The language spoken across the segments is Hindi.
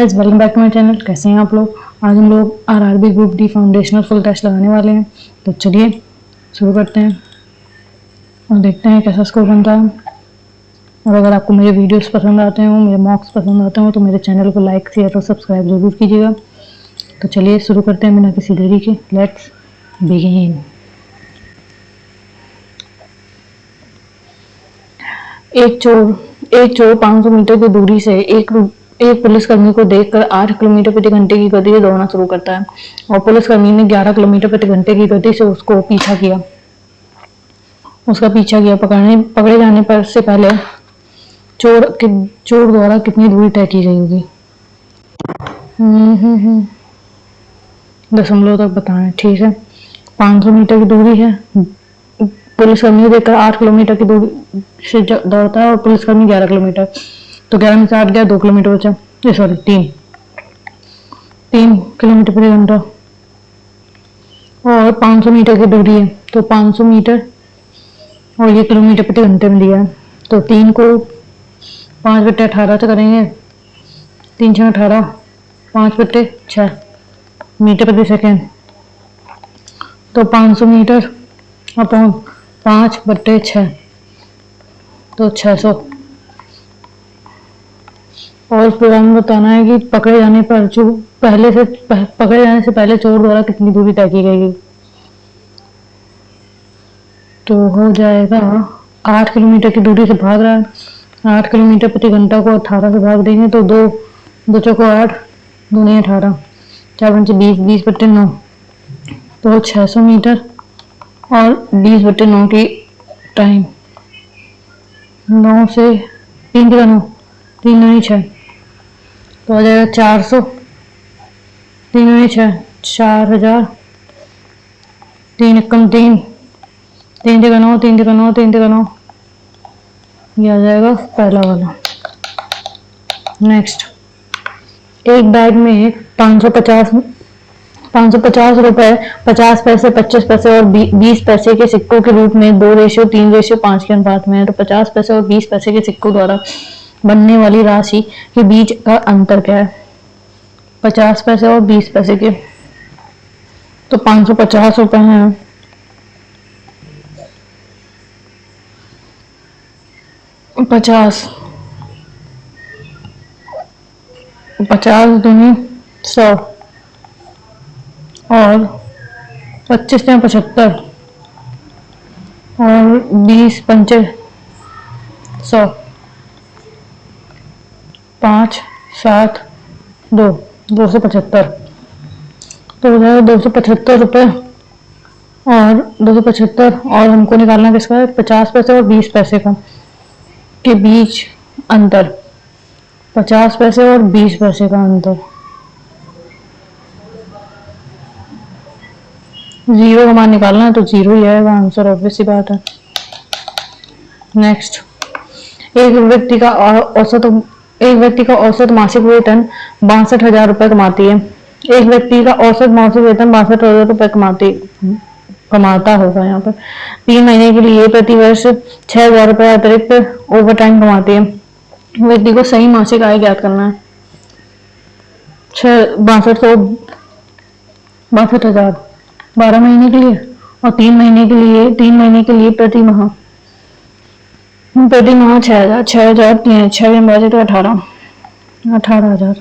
Guys, welcome back to my channel. कैसे हैं आप लोग? आज हम लोग RRB group D foundational full test लगाने वाले हैं। तो चलिए शुरू करते हैं और देखते हैं कैसा स्कोर बनता है। और अगर आपको मेरे वीडियोस पसंद आते हो, मेरे मॉक्स पसंद आते हो, तो मेरे चैनल को लाइक, शेयर और सब्सक्राइब जरूर कीजिएगा। तो चलिए शुरू करते हैं बिना किसी देरी के। Let's begin. एक चोर 500 मीटर की दूरी से एक पुलिसकर्मी को देखकर 8 किलोमीटर प्रति घंटे की गति से दौड़ना शुरू करता है और पुलिसकर्मी ने 11 किलोमीटर प्रति घंटे की गति से उसका पीछा किया। पकड़े जाने पर से पहले चोर द्वारा कितनी दूरी तय की गई होगी? दशमलव तक बताएं। ठीक है, 500 मीटर की दूरी है। पुलिसकर्मी देखकर 8 किलोमीटर की दूरी से दौड़ता है और पुलिसकर्मी 11 किलोमीटर, तो 11 में से 8 गया, 2 किलोमीटर बचा। सॉरी, 3 किलोमीटर प्रति घंटा। और 500 मीटर की दूरी है, तो 500 मीटर और ये किलोमीटर प्रति घंटे में दिया है, तो 3 को 5/18 से करेंगे। 3 6 18, 5/6 मीटर प्रति सेकेंड। तो 500 मीटर अपॉन 5/6, तो 600। और फिर हमें बताना है कि पकड़े जाने से पहले चोर द्वारा कितनी दूरी तय की गई। तो हो जाएगा 8 किलोमीटर की दूरी से भाग रहा है, 8 किलोमीटर प्रति घंटा को 18 से भाग देंगे तो 2 चौको 8, 2 नहीं 18, 4 पंचे 20, 20/9, तो 600 मीटर और 20/9 की टाइम। 9 से 3 का 9, 3 नहीं 6, तो आ जाएगा 400। 3 नहीं 6, 4000। 3 एकम 3, 3 का 9, 3 का 9, 3 का 9, ये आ जाएगा पहला वाला। नेक्स्ट, एक बैग में 550 रुपए, 50 पैसे, 25 पैसे और 20 पैसे के सिक्कों के रूप में 2:3:5 के अनुपात में है। तो 50 पैसे और 20 पैसे के सिक्कों द्वारा बनने वाली राशि के बीच का अंतर क्या है? 50 पैसे और 20 पैसे के, तो 550 रुपए हैं। 50 दूनी 100 और 25 या 75 और 20 पंचे 100, 5 7 2, 275। तो हो जाएगा 275 रुपये और 275। और हमको निकालना किसका है? 50 पैसे और 20 पैसे का के बीच अंतर। 50 पैसे और 20 पैसे का अंतर, 0 का मान निकालना है तो 0 ही आएगा आंसर, ऑब्वियस सी बात है। नेक्स्ट, एक व्यक्ति का औसत मासिक वेतन 62,000 रुपए कमाती है। एक व्यक्ति का औसत मासिक वेतन 62,000 रुपए कमाता होगा यहाँ पर। 3 महीने के लिए प्रति वर्ष 6,000 रुपए अतिरिक्त ओवर टाइम कमाती है। व्यक्ति को सही मासिक आय ज्ञात करना है। 62,000 12 महीने के लिए और 3 महीने के लिए प्रति माह 6,000, 6,000 तो 18,000।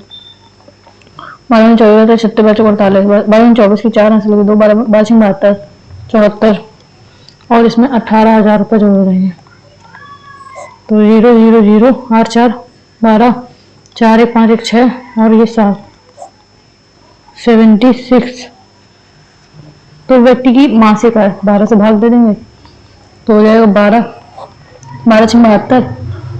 12 में 24, 36, 48, 12 में 24 की 4 आंसर लगे, 2 12 72, 74 और इसमें 18,000 रुपये जोड़ देंगे। तो 0 0 0 8 4 12, 4 1 5 1 6 और ये 7, 76। तो व्यक्ति की मासिक आय 12 से भाग दे देंगे तो हो जाएगा 12 12 6 72,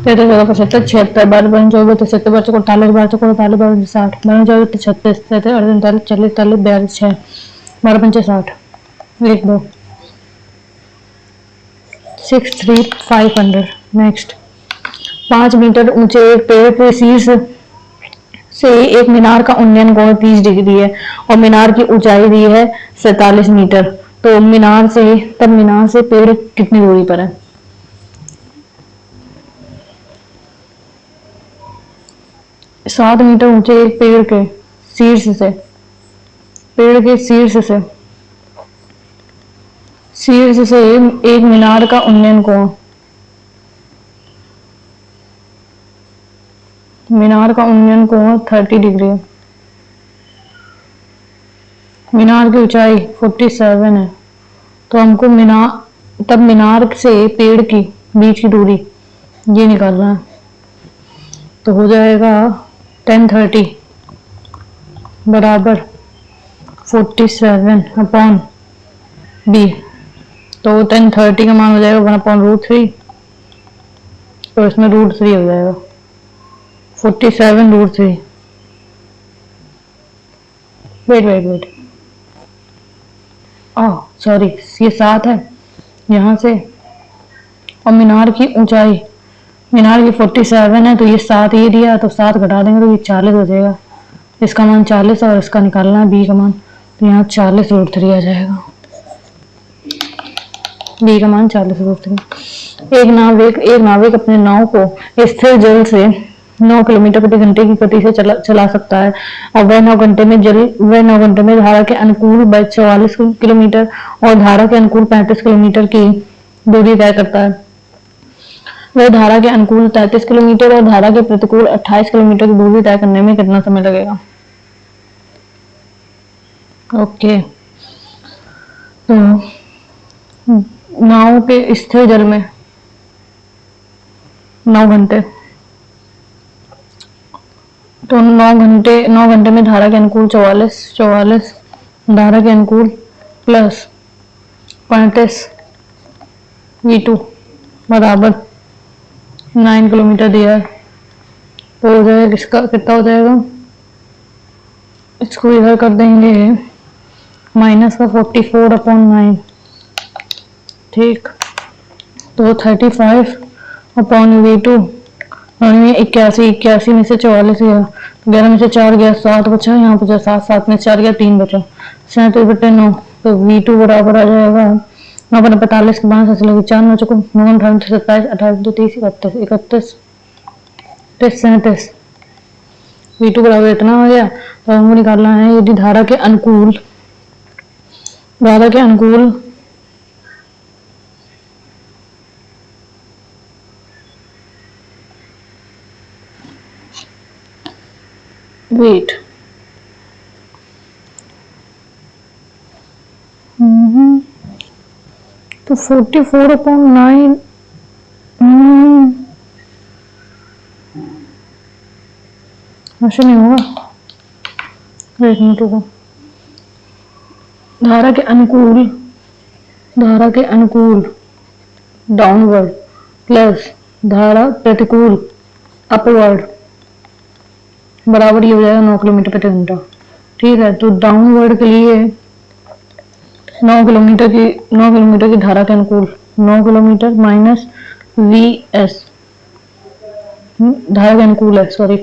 13 14 75, 76, 12 12 24 77, 12 48, 12 48, 12 60, 12 24 36, 37 38 39 40 41 42 6, 12 पंचे 60, 1 2 63500। नेक्स्ट, 5 मीटर ऊंचे एक पेड़ के शीर्ष से एक मीनार का उन्नयन कोण 30 डिग्री है और मीनार की ऊंचाई दी है 47 मीटर। तो मीनार से पेड़ कितनी दूरी पर है? 7 मीटर ऊंचे एक पेड़ के शीर्ष से, पेड़ के शीर्ष से एक मीनार का उन्नयन कोण, मीनार का उन्नयन कोण 30 डिग्री है। मीनार की ऊंचाई 47 है, तो हमको मीनार से पेड़ की बीच की दूरी ये निकालना है। तो हो जाएगा 1030 बराबर 47 अपॉन बी। तो 1030 का मान हो जाएगा 1/√3, तो इसमें √3 हो जाएगा 47√3। वेट सॉरी, ये 7 है यहाँ से, और मीनार की ऊंचाई, मीनार की 47 है, तो ये 7 ये दिया, तो 7 घटा देंगे तो ये 40 हो जाएगा। इसका मान 40 और इसका निकालना है बी का मान, तो यहाँ 40√3 आ जाएगा। बी का मान 40√3। एक नाविक अपने नाव को स्थिर जल से 9 किलोमीटर प्रति घंटे की गति से चला सकता है, और वह 9 घंटे में धारा के अनुकूल 44 किलोमीटर और धारा के अनुकूल 35 किलोमीटर की दूरी तय करता है। वह धारा के अनुकूल 33 किलोमीटर और धारा के प्रतिकूल 28 किलोमीटर की दूरी तय करने में कितना समय लगेगा? ओके, तो नाव के स्थिर जल में 9 घंटे, तो 9 घंटे में धारा के अनुकूल 44 धारा के अनुकूल प्लस 35 V2 बराबर 9 किलोमीटर दिया है। तो हो जाएगा, इसका कितना हो जाएगा, इसको इधर कर देंगे माइनस का 44/9, ठीक। तो 35 V2 और ये 81 में से 44 गया, 11 में से 4 गया, 7 बचा, यहाँ बचा 7 में 4 गया, 3 बचा, 37/9। तो V2 बराबर आ जाएगा, यहाँ पर 45 के 5 लगे, 4 9 चुको 9 28 27 28 2 30 31 31 37। V2 बराबर इतना हो गया। तो हमको निकालना है यदि धारा के अनुकूल वेट तो 44/9 ऐसे नहीं होगा। एक मिनट रुको, धारा के अनुकूल डाउनवर्ड प्लस धारा प्रतिकूल अपवर्ड बराबर ही हो जाएगा 9 किलोमीटर प्रति घंटा, ठीक है। तो डाउनवर्ड के लिए 9 किलोमीटर की धारा के अनुकूल 9 किलोमीटर माइनस VS धारा के अनुकूल है, सॉरी,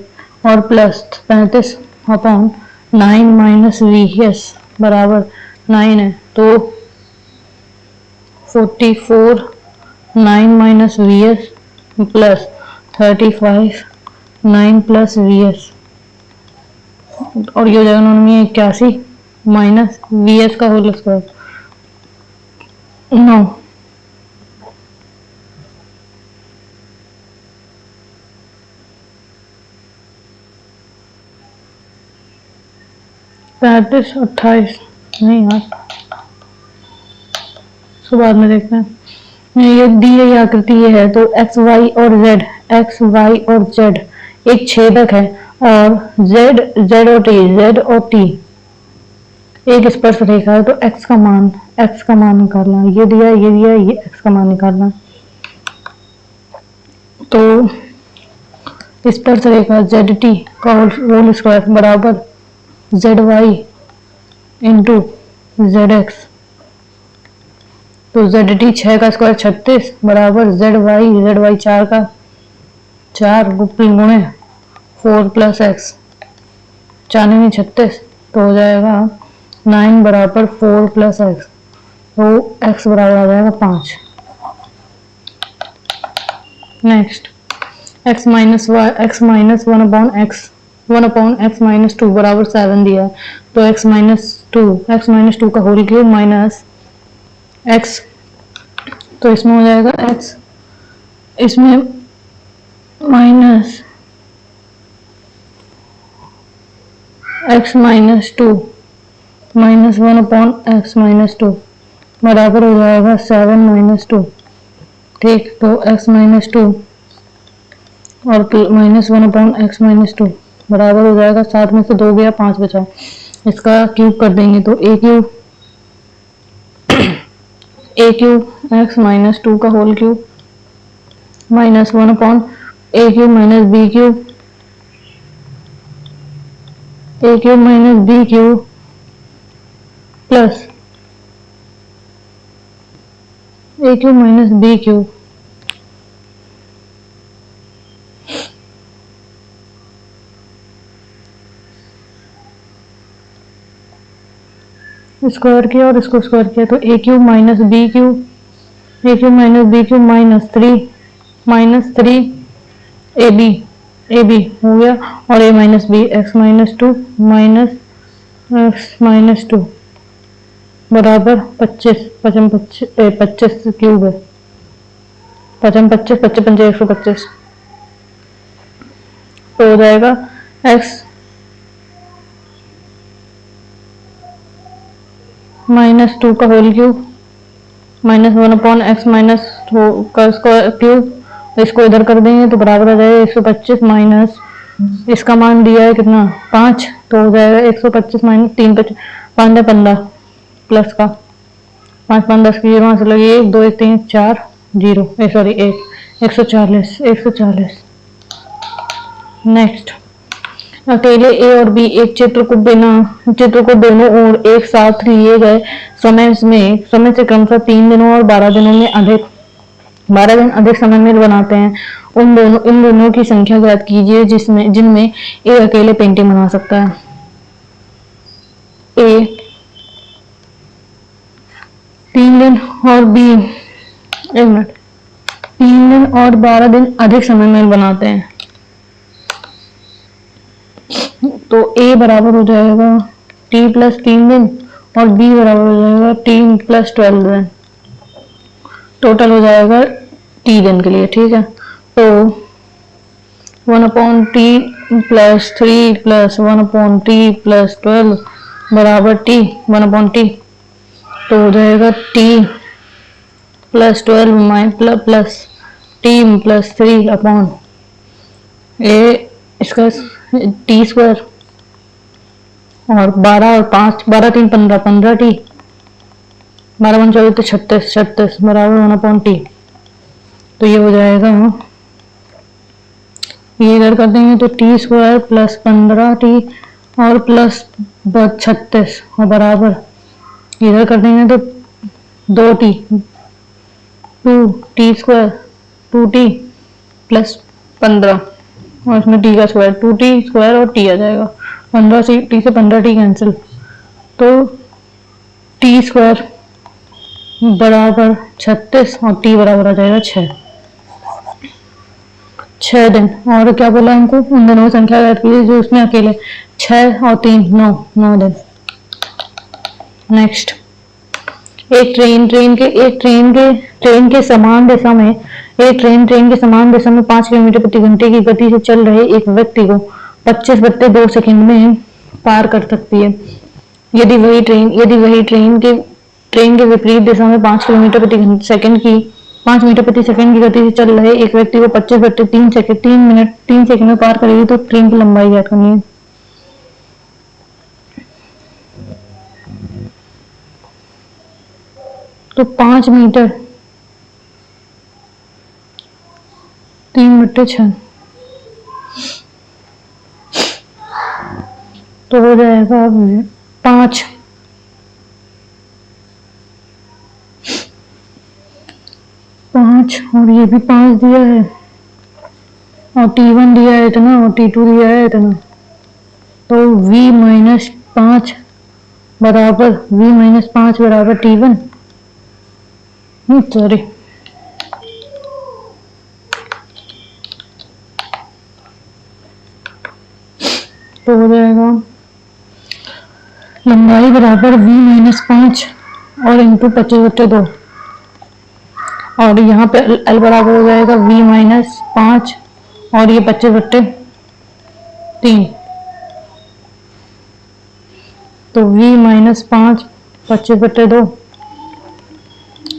और प्लस 35/9 माइनस VS बराबर 9 है। तो 44/9 minus VS plus 35/9 plus VS, और ये हो जाएगा 81 माइनस VS का होल स्क्वायर 9। पैंतीस 28 नहीं यार, उसको बाद में देखते हैं। ये दी गई आकृति ये है, तो एक्स वाई और जेड एक छेदक है, और जेड और टी एक स्पर्श रेखा है। तो एक्स का मान निकालना है, ये दिया ये एक्स का मान निकालना है। तो स्पर्श रेखा जेड टी का होल स्क्वायर बराबर Z Y into Z X. तो जेड टी 6 का स्क्वायर 36 बराबर जेड वाई 4 का 4 गुणे 4 प्लस एक्स 4 में 36, तो हो जाएगा 9 बराबर 4 प्लस एक्स, तो एक्स बराबर आ जाएगा 5। Next x minus 1/x 1/x-2 बराबर 7 दिया है, तो x-2 का होल क्यूब माइनस x, तो इसमें हो जाएगा x, इसमें माइनस x-2 माइनस 1/x-2 बराबर हो जाएगा 7-2। ठीक, तो x-2 और माइनस 1/x-2 बराबर हो जाएगा 7 में से 2 गया 5 बचा, इसका क्यूब कर देंगे तो a क्यूब x-2 का whole cube minus 1/a cube minus b cube, a cube minus b cube plus a cube minus b cube square किया और इसको स्क्वायर किया, तो a cube minus b cube, a cube minus b cube minus 3 ab हो गया, और a minus b x-2 minus 2 बराबर 25, 25 क्यूब है, 25 25 पंजे 125, तो हो जाएगा x -2 का होल क्यूब माइनस 1/x- का स्क्वायर क्यूब, इसको इधर कर देंगे तो बराबर आ जाएगा 125 माइनस, इसका मान दिया है कितना 5, तो हो जाएगा 125 माइनस 3 5 15 प्लस का 5 5 10 की 0 वहां से लगी 1 2 1 3 4 0 सॉरी 1 140। नेक्स्ट, अकेले ए और बी एक चित्र को दोनों ओर एक साथ लिए गए समय से क्रमशः 3 दिनों और 12 दिनों में अधिक 12 दिन अधिक समय में बनाते हैं। इन दोनों की संख्या ज्ञात कीजिए जिनमें ए अकेले पेंटिंग बना सकता है। ए 3 दिन और बी 1 मिनट 3 दिन और 12 दिन अधिक समय में बनाते हैं, तो a बराबर हो जाएगा t प्लस 3 दिन और b बराबर हो जाएगा t प्लस 12 दिन, टोटल हो जाएगा t दिन के लिए। ठीक है, तो 1/t plus 3 plus 1/t plus 12 बराबर t 1/t, तो हो जाएगा t plus 12 plus t plus 3 upon a इसका टी स्क्वायर, और 12 और 5 12 3 15 15 टी 12 1 24 तो 36 बराबर 1/t, तो ये हो जाएगा, ये इधर कर देंगे तो टी स्क्वायर प्लस 15 टी और प्लस 36 और बराबर इधर कर देंगे तो 2 T 2 T square 2 T plus 15 और इसमें टी का स्क्वायर 2 टी स्क्वायर और टी आ जाएगा 15 से टी से 15 टी कैंसिल, तो टी स्क्वायर बराबर 36 और टी बराबर आ जाएगा 6 दिन। और क्या बोला हमको, उन दोनों की संख्या ज्ञात कीजिए जो उसमें अकेले 6 और 3 9 दिन। नेक्स्ट, एक ट्रेन के समान दिशा में 5 किलोमीटर प्रति घंटे की गति से चल रहे एक व्यक्ति को 25/2 सेकंड में पार कर सकती है। यदि वही ट्रेन के विपरीत दिशा में 5 मीटर प्रति सेकंड की गति से चल रहे एक व्यक्ति को 3 सेकंड में पार करेगी, तो ट्रेन की लंबाई ज्ञात करनी है। तो 5 मीटर 3/6 तो हो जाएगा 5 और ये भी 5 दिया है और T1 दिया है इतना और T2 दिया है इतना, तो V-5 बराबर T1 सॉरी लंबाई बराबर v माइनस 5 और इंटू 25/2 और यहाँ पे l बराबर हो जाएगा v माइनस 5 और ये 25/3 तो v माइनस 5 25/2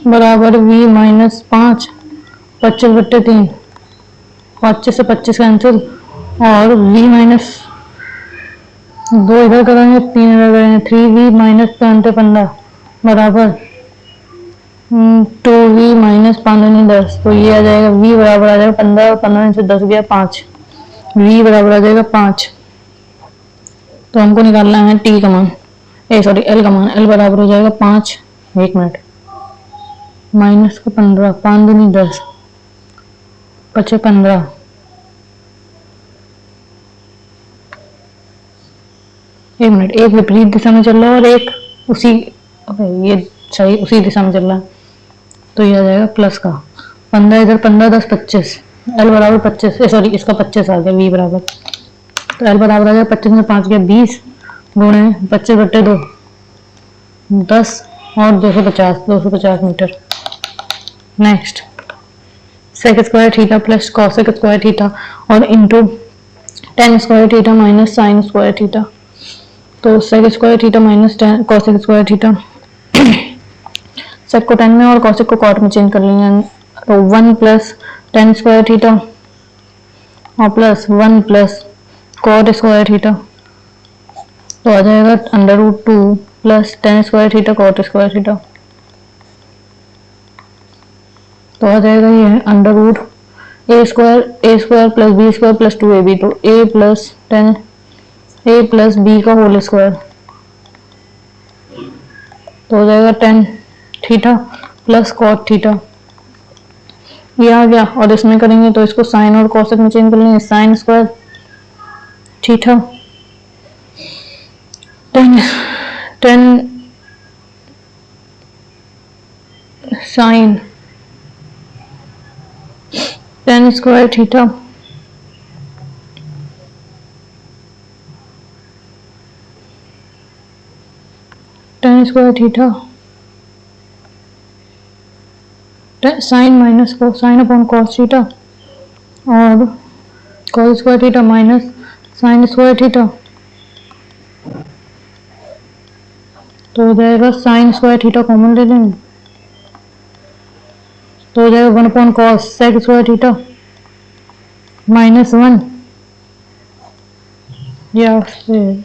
बराबर v माइनस 5 25/3 25 से 25 कैंसिल और v माइनस 2 इधर करेंगे 3 इधर करेंगे 3v माइनस 15 बराबर 2v माइनस 5 10 तो ये आ जाएगा v बराबर आ जाएगा 15 और 15 से 10 गया 5 v बराबर आ जाएगा 5। तो हमको निकालना है t का मान l का मान l बराबर हो जाएगा 5 1 मिनट माइनस का 15 5 दूनी 10 बचे 15 1 मिनट एक विपरीत दिशा में चल रहा है और एक उसी ये सही उसी दिशा में चल रहा है तो ये आ जाएगा प्लस का 15 इधर 15 10 25 l बराबर 25 सॉरी इसका 25 आ गया v बराबर तो l बराबर आ गया 25 में 5 गया 20 गुणे 25/2 10 और 250 मीटर। Next sec square theta plus cosec square theta और into tan square theta minus sine square theta तो sec square theta minus cosec square theta sec को 10 में और कॉसेक को कॉट में चेंज कर लेंगे तो 1 प्लस टेन स्क्वायर थीटा और plus 1 plus cot square theta तो आ जाएगा √2 plus tan square theta cot square theta तो आ जाएगा ये √a square plus b square plus 2ab तो a प्लस b का होल स्क्वायर तो हो जाएगा 10 थीटा प्लस कॉट थीटा ये आ गया और इसमें करेंगे तो इसको साइन और कॉसेक में चेंज कर लेंगे sine square theta 10 sine 10 square theta 10 square theta sine minus को साइन अपॉन कॉस थीटा और cos square theta minus sine square theta तो हो जाएगा साइन स्क्वायर थीटा कॉमन ले लेंगे तो हो जाएगा 1 upon cosec square theta -1 या फिर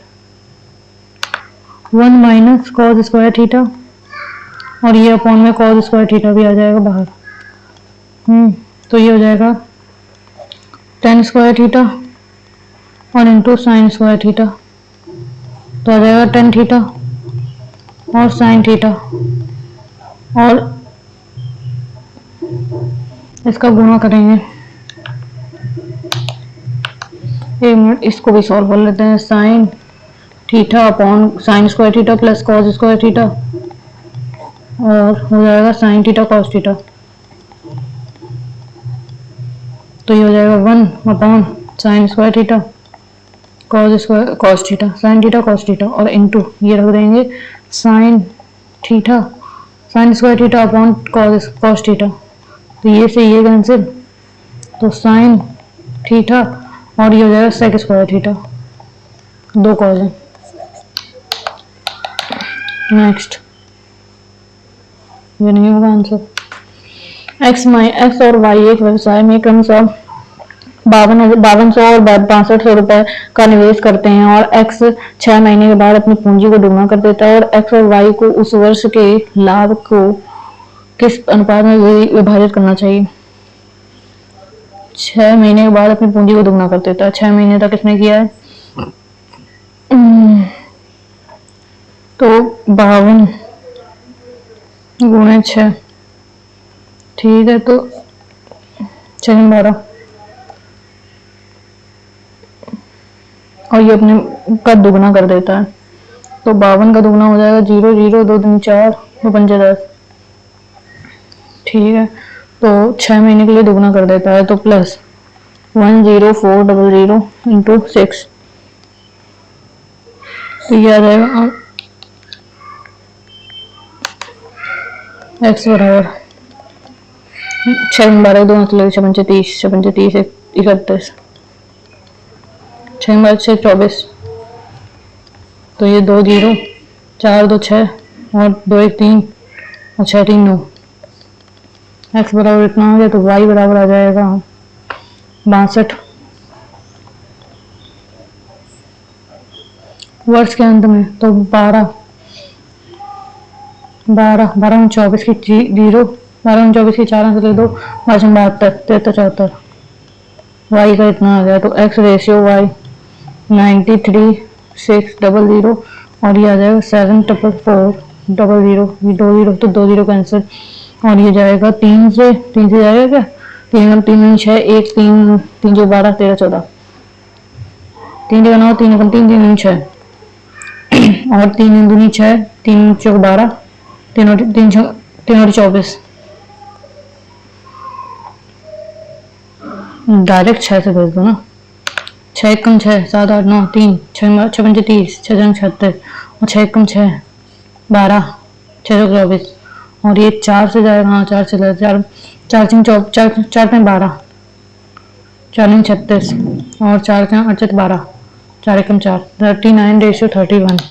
1 माइनस कॉस स्क्वायर थीटा और ये अपॉन में कॉस स्क्वायर थीटा भी आ जाएगा बाहर तो ये हो जाएगा 10 स्क्वायर थीटा और इंटू साइन स्क्वायर थीटा तो आ जाएगा 10 थीटा और साइन थीटा और इसका गुणा करेंगे 1 मिनट इसको भी सॉल्व कर लेते हैं sine theta upon sine square theta plus cos square theta और हो जाएगा साइन थीटा कॉस थीटा तो ये हो जाएगा 1 upon sine square theta cos square cos theta sine theta cos theta और इनटू ये रख देंगे sine theta sine square theta upon cos theta तो ये से ये कैंसिल तो साइन थीटा और ये हो जाएगा सेक स्क्वायर थीटा 2 कॉस है। नेक्स्ट ये नहीं होगा आंसर एक्स और वाई एक व्यवसाय में क्रमशः 5200 और 6500 रुपए का निवेश करते हैं और एक्स 6 महीने के बाद अपनी पूंजी को दुगना कर देता है और एक्स और वाई को उस वर्ष के लाभ को किस अनुपात में विभाजित करना चाहिए। 6 महीने के बाद अपनी पूंजी को दुगना कर देता है 6 महीने तक इसने किया है तो 52 गुणे 6 ठीक है तो 6 12 और ये अपने का दुगना कर देता है तो 52 का दुगना हो जाएगा 0 0 2 3 4 2 5 10 ठीक है तो 6 महीने के लिए दुगना कर देता है तो प्लस 10400 इंटू 6 तो ये आ जाएगा एक्स बराबर 6 12 2 मतलब 6 30 6 30 31 6 6 24 तो ये 2 0 4 2 6 और 2 1 3 और 6 3 9 एक्स बराबर इतना हो गया तो वाई बराबर आ जाएगा 62 वर्ष के अंत में तो 12 12 12 24 की 0 12 24 की 4 से ले दो 5 72 73 74 वाई का इतना आ गया तो एक्स रेशियो वाई 93 600 और ये आ जाएगा 74400 ये 2 0 तो 2 0 कैंसिल और ये जाएगा 3 से जाएगा क्या 3 3 6 1 3 3 जो 12 13 14 3 जगह 9 3 3 3 6 और 3 दूनी 6 3 चौक 12 3 3 24 डायरेक्ट 6 से भेज दो ना 6 कम 6 7 8 9 3 6 6 30 6 76 और 6 कम 6 12 624 और ये 4 से जाएगा हाँ 4 से जाएगा 4 4 4 12 4 36 और 4 8 12 4 एकम 4 39:31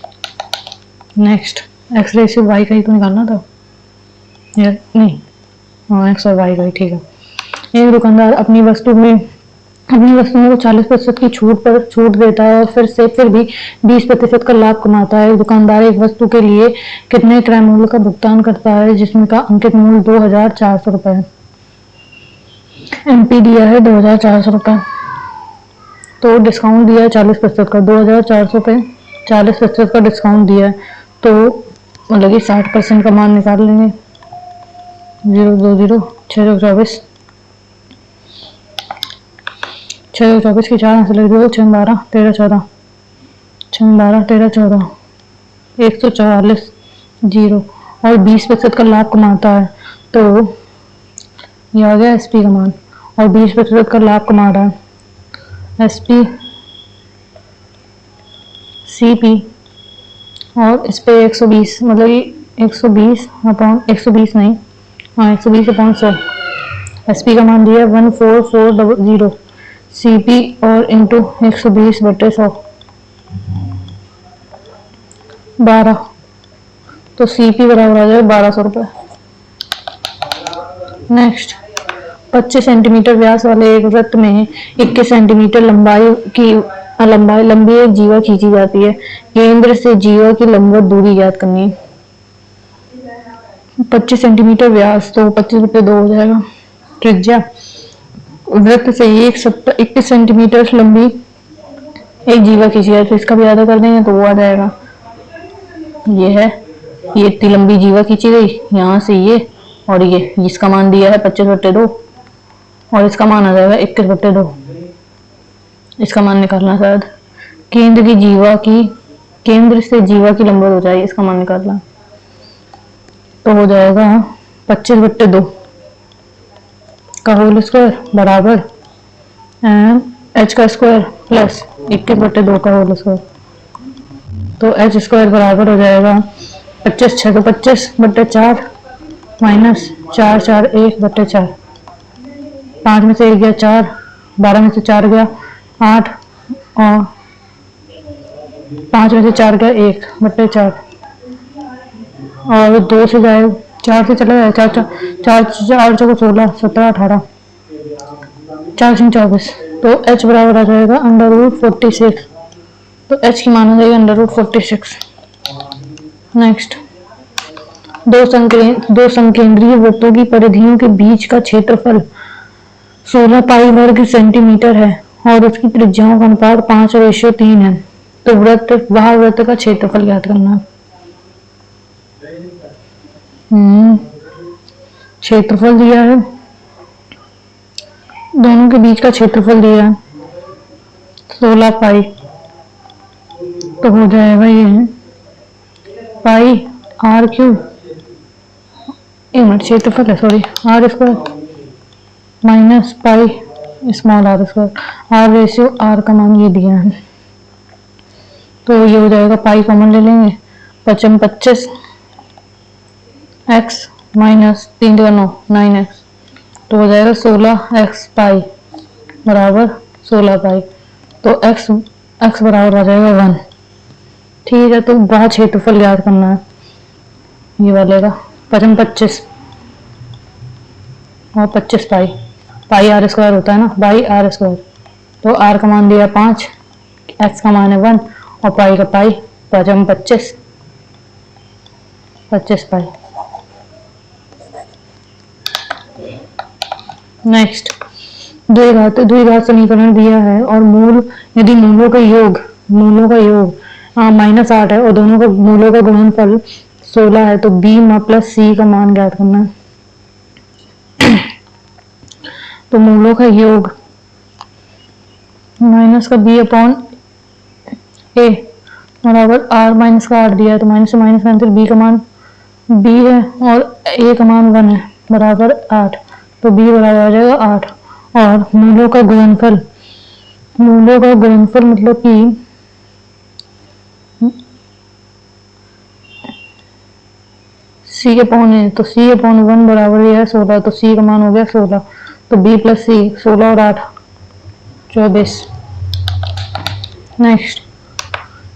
नेक्स्ट एक्स रेशियो वाई का ही तो निकालना था यार नहीं हाँ एक्स और वाई का ही ठीक है। एक दुकानदार अपनी वस्तु में को 40% की छूट देता है और फिर भी 20% का लाभ कमाता है। दुकानदार एक वस्तु के लिए कितने क्रय मूल्य का भुगतान करता है जिसमें का अंकित मूल्य 2400 रुपए है। एमपी दिया है 2400 रुपए तो डिस्काउंट दिया है 40% का 2400 पे 40% का डिस्काउंट दिया है तो मतलब कि 60% का मान निकाल लेंगे 0 2 0 6 24 6 24 की 4 से लग 6 12 13 14 6 12 13 14 144 0 और 20% का लाभ कमाता है तो ये आ गया एसपी का मान और 20% का लाभ कमा रहा है एसपी सीपी और इस पे 120 मतलब कि 120 अपॉन 120 नहीं हाँ 120 अपॉन 100 एसपी का मान दिया 14400 सीपी और इंटू 120/100 12 तो सीपी बराबर आ जाए 1200 रुपये। नेक्स्ट 25 सेंटीमीटर व्यास वाले एक वृत्त में 21 सेंटीमीटर लंबी एक जीवा खींची जाती है। केंद्र से जीवा की लंबवत दूरी ज्ञात करनी है। 25 सेंटीमीटर व्यास तो 25/2 हो जाएगा। त्रिज्या वृत्त से 21 सेंटीमीटर लंबी एक जीवा खींची जाती है तो इसका भी आधा कर देंगे तो वो आ जाएगा ये है ये इतनी लंबी जीवा खींची गई यहाँ से ये और ये जिसका मान दिया है 25/2 और इसका मान आ जाएगा 21/2 इसका मान निकालना शायद केंद्र से जीवा की लंबवत हो जाएगी इसका मान निकालना तो हो जाएगा 25/2 का होल स्क्वायर बराबर एच का स्क्वायर प्लस 21/2 का होल स्क्वायर तो एच स्क्वायर बराबर हो जाएगा 25 6 तो 25/4 माइनस 4 4 1/4 5 में से 1 गया 4 12 में से 4 गया 8 और 5 में से 4 गया 1/4 और 2 से जाए 4 से चला जाए 4 4 16 17 18 4 24 तो h बराबर आ जाएगा √46 तो h की मान हो जाएगा √46। नेक्स्ट दो संकेंद्रीय वृत्तों की परिधियों के बीच का क्षेत्रफल 16 पाई वर्ग सेंटीमीटर है और उसकी त्रिज्याओं का अनुपात 5:3 है तो वृत्त का क्षेत्रफल ज्ञात करना है। क्षेत्रफल दिया है दोनों के बीच का क्षेत्रफल दिया है 16 पाई तो हो जाएगा ये पाई आर क्यूब क्षेत्रफल है sorry R square minus pi small R square R ratio R का मान ये दिया है तो ये हो जाएगा पाई कॉमन ले लेंगे 25 एक्स माइनस 3 9 9x, तो हो जाएगा 16x पाई बराबर 16 पाई। तो x बराबर आ जाएगा 1। ठीक है, तो बाह्य क्षेत्रफल याद करना है ये वाले का 25 और 25 पाई, पाई आर स्क्वायर होता है ना, बाई आर स्क्वायर। तो आर का मान दिया 5, एक्स का मान है 1 और पाई का पाई 25 पाई। नेक्स्ट द्विघात समीकरण दिया है और मूल यदि मूलों का योग -8 है और दोनों का मूलों का गुणनफल 16 है तो b प्लस c का मान ज्ञात करना है। तो मूलों का योग माइनस का b अपॉन a बराबर r माइनस का 8 दिया है, तो माइनस से माइनस कैंसिल, b का मान b है और a का मान 1 है बराबर 8, तो b बराबर आ जाएगा 8। और मूलों का गुणनफल मतलब कि c अपॉन a, तो c अपॉन 1 बराबर यह है 16, तो c का मान हो गया 16, तो b प्लस c 16 और 8 24। नेक्स्ट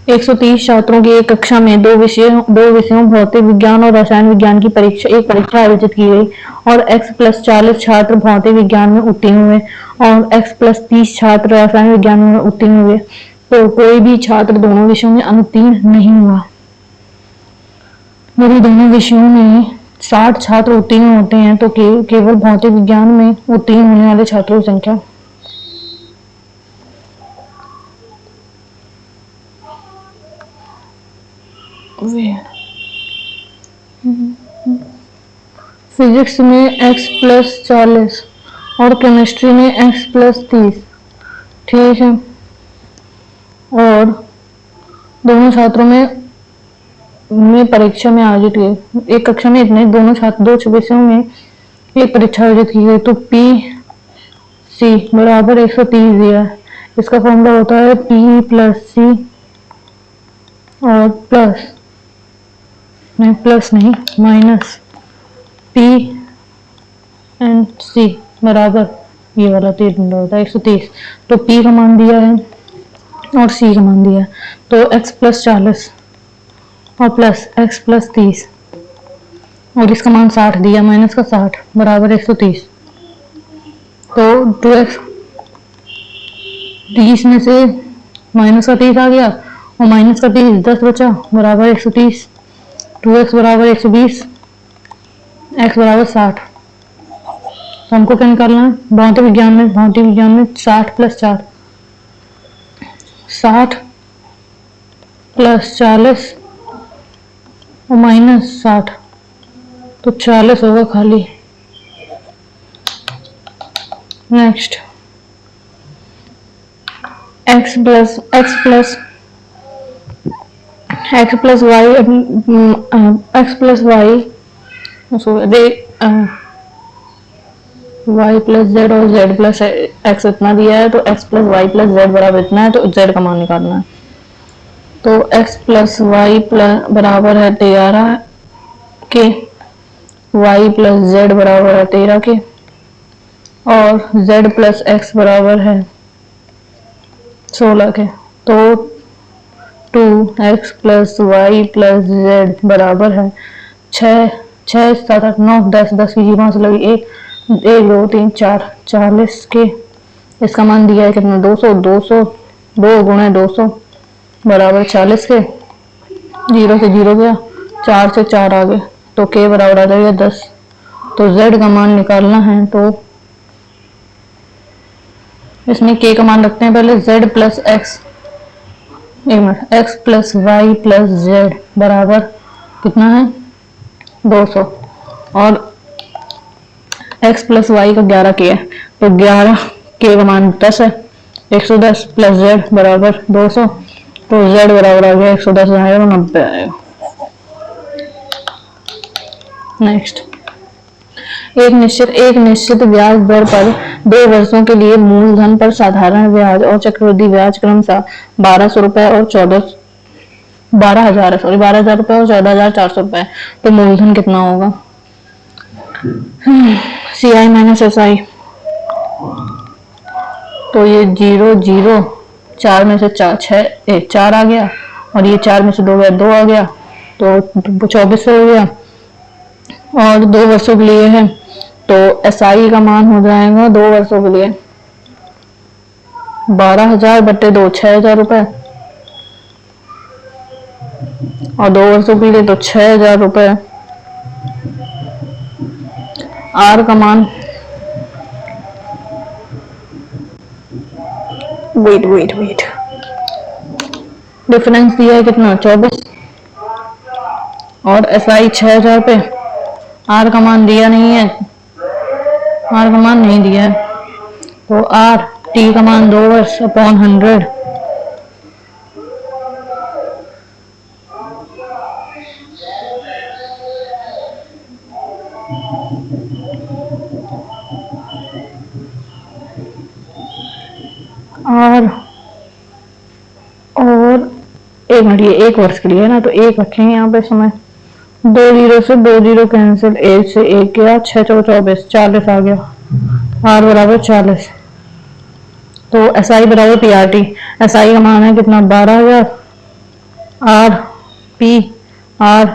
130 छात्रों की एक कक्षा में दो विषयों भौतिक विज्ञान और रसायन विज्ञान की परीक्षा आयोजित की गई और x प्लस 40 छात्र भौतिक विज्ञान में उत्तीर्ण हुए और x प्लस 30 छात्र रसायन विज्ञान में उत्तीर्ण हुए, तो कोई भी छात्र दोनों विषयों में अनुत्तीर्ण नहीं हुआ। यदि दोनों विषयों में 60 छात्र उत्तीर्ण होते हैं तो केवल भौतिक विज्ञान में उत्तीर्ण होने वाले छात्रों की संख्या फिजिक्स में x प्लस 40 और केमिस्ट्री में x प्लस 30। ठीक है, और दोनों छात्रों में परीक्षा में आयोजित हुए, एक कक्षा में इतने दो विषयों में एक परीक्षा आयोजित की गई, तो PC बराबर 130 दिया है। इसका फॉर्मूला होता है P प्लस सी और माइनस P एंड C बराबर ये वाला 3 होता है 130। तो P का मान दिया है और C का मान दिया है, तो x प्लस 40 और प्लस x प्लस 30 और इसका मान 60 दिया, माइनस का 60 बराबर 130। तो 2x 30 में से माइनस का 30 आ गया और माइनस का 30 10 बचा बराबर 130। 2x बराबर 120, x बराबर 60। तो हमको क्या निकालना है, भौतिक विज्ञान में 60 प्लस 4 60 प्लस 40 और माइनस 60, तो 40 होगा खाली। Next x plus y plus z और z प्लस x इतना दिया है, तो x plus Y plus z बराबर इतना है, तो z का मान निकालना है। तो x प्लस वाई बराबर है 13 के, y प्लस z बराबर है 13 के और z प्लस x बराबर है 16 के। तो 2x plus Y plus z बराबर है 6 7 8 9 10 की जीवन से लगी 1 2 3 4 40 के। इसका मान दिया है कितना 200 2 गुणे 200 बराबर 40 के, 0 से 0 गया, 4 से 4 आ गए, तो k बराबर आ जाएगा 10। तो z का मान निकालना है, तो इसमें k का मान रखते हैं पहले, z plus x plus Y plus z बराबर कितना है 200 और x प्लस वाई का 11 k है, तो 11 k का मान 10 है, 110 प्लस z बराबर 200, तो z बराबर आ गया 110 आएगा 90 आएगा। नेक्स्ट एक निश्चित ब्याज दर पर 2 वर्षों के लिए मूलधन पर साधारण ब्याज और चक्रवृद्धि ब्याज क्रमशः 1200 रुपए और 12,000 रुपए और 14,400 रुपए, तो मूलधन कितना होगा। सी आई माइनस एस आई, तो ये 0 0, 4 में से 4 6 4 आ गया, और ये 4 में से 2 गया 2 आ गया, तो 24 हो गया। और 2 वर्षों के लिए है, तो एस आई का मान हो जाएगा 2 वर्षों के लिए 12,000 बटे 2 6,000 रुपए, और 2 वर्षों के लिए तो 6,000 रुपए। आर का मान वेट डिफरेंस दिया है कितना 24, और एस आई 6,000 पे। आर का मान दिया नहीं है, आर का मान नहीं दिया है, तो आर टी का मान 2 वर्ष अपॉन 100, और एक मिनट, ये 1 वर्ष के लिए है ना, तो 1 रखेंगे यहाँ पे समय। 2 जीरो से 2 जीरो कैंसिल, 1 से 1 गया, 6 चौक 24, 40 आ गया, आर बराबर 40। तो एस आई बराबर P R T, S I का मान है कितना 12,000, R P R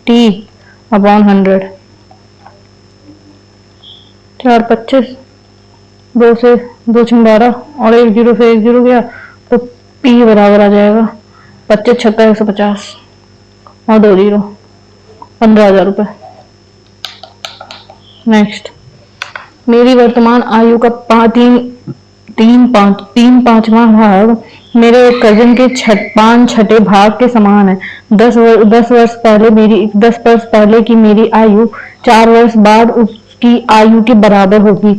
T upon 100, 4 25, 2 से 2 6 12, और 1 जीरो से 1 जीरो गया, तो पी बराबर आ जाएगा 25 76 150, और 2 जीरो 15,000 रुपए। नेक्स्ट, मेरी वर्तमान आयु का 3/5वां भाग मेरे कजिन के 5 छठे भाग के समान है। 10 वर्ष पहले की मेरी आयु 4 वर्ष बाद उसकी आयु के बराबर होगी।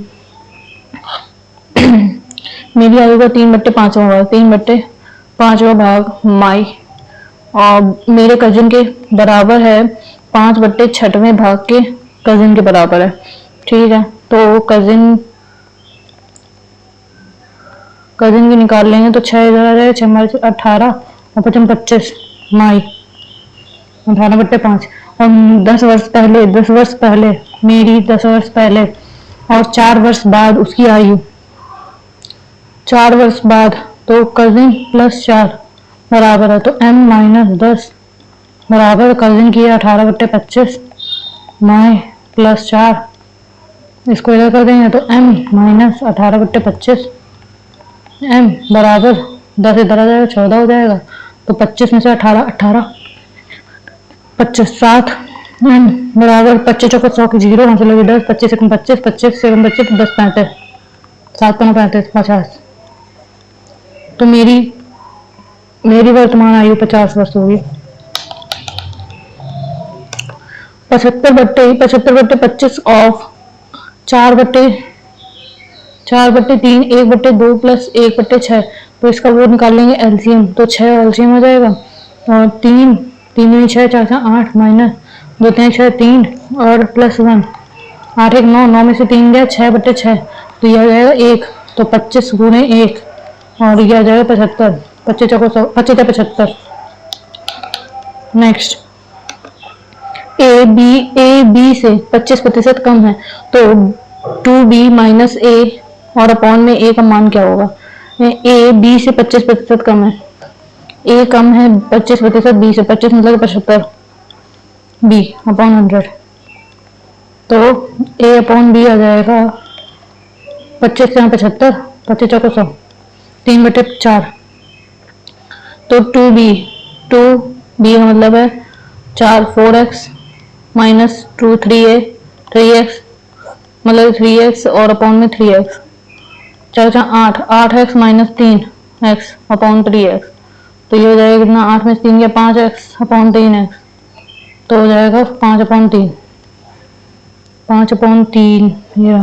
मेरी आयु का 3/5वां भाग, 3/5वां भाग माई, और मेरे कजिन के बराबर है 5/6वें भाग के कजिन के बराबर है। ठीक है, तो कजिन की निकाल लेंगे, तो 6,000 6 18 और 25 माई 18/5, और 10 वर्ष पहले मेरी 10 वर्ष पहले, और 4 वर्ष बाद उसकी आयु 4 वर्ष बाद, तो कजिन प्लस 4 बराबर है, तो m-10 बराबर कजिन की 18/25 माई प्लस 4, इसको इधर कर देंगे तो m-18/25, m बराबर 10 इधर आ जाएगा 14 हो जाएगा, तो 25 में से 18 25 7, m बराबर 25 चौको 100 की 0 वहां से लगे 10, 25 1 25, 25 से 25 10 35, 7 5 35 50, तो मेरी वर्तमान आयु 50 वर्ष होगी। 75/25 ऑफ 4/3 1/2 प्लस 1/6, तो इसका वो निकाल लेंगे एलसीएम, तो 6 एलसीएम हो जाएगा, और 3 में 6 4 8 माइनस 2 3 6 3 और प्लस 1 8 1 9, 9 में से 3 गया 6/6, तो यह आ जाएगा 1, तो 25 गुणे 1, और यह आ जाएगा 75, 25 चौको 100 25 75। नेक्स्ट, ए बी से 25% कम है, तो 2b माइनस ए और अपॉन में ए का मान क्या होगा। ए बी से 25% कम है, ए कम है 25% बी से, 25 मतलब 75, बी अपॉन 100, तो ए अपॉन बी आ जाएगा 25 से 75, 25 चौको 100, 3/4, तो 2b का मतलब है 4 4x माइनस 2 3x मतलब 3x और अपॉन में 3x, 4 8x minus 3x upon 3x, तो ये हो जाएगा कितना 8 में 3 या 5x अपॉन 3x, तो हो जाएगा 5/3 या।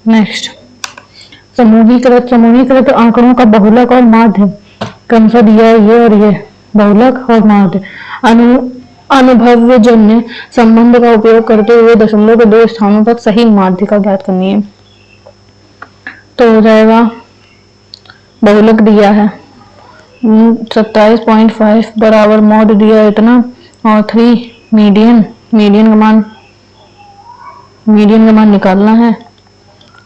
नेक्स्ट, समूहीकृत आंकड़ों का बहुलक और माध्य क्रमशः दिया है, ये और ये बहुलक और माध्य अनुभवजन्य संबंध का उपयोग करते हुए दशमलव के 2 स्थानों तक सही माध्य का ज्ञात करनी है। तो हो जाएगा, बहुलक दिया है 27.5 बराबर मॉड दिया है इतना, और 3 मीडियन का मान मीडियन का मान निकालना है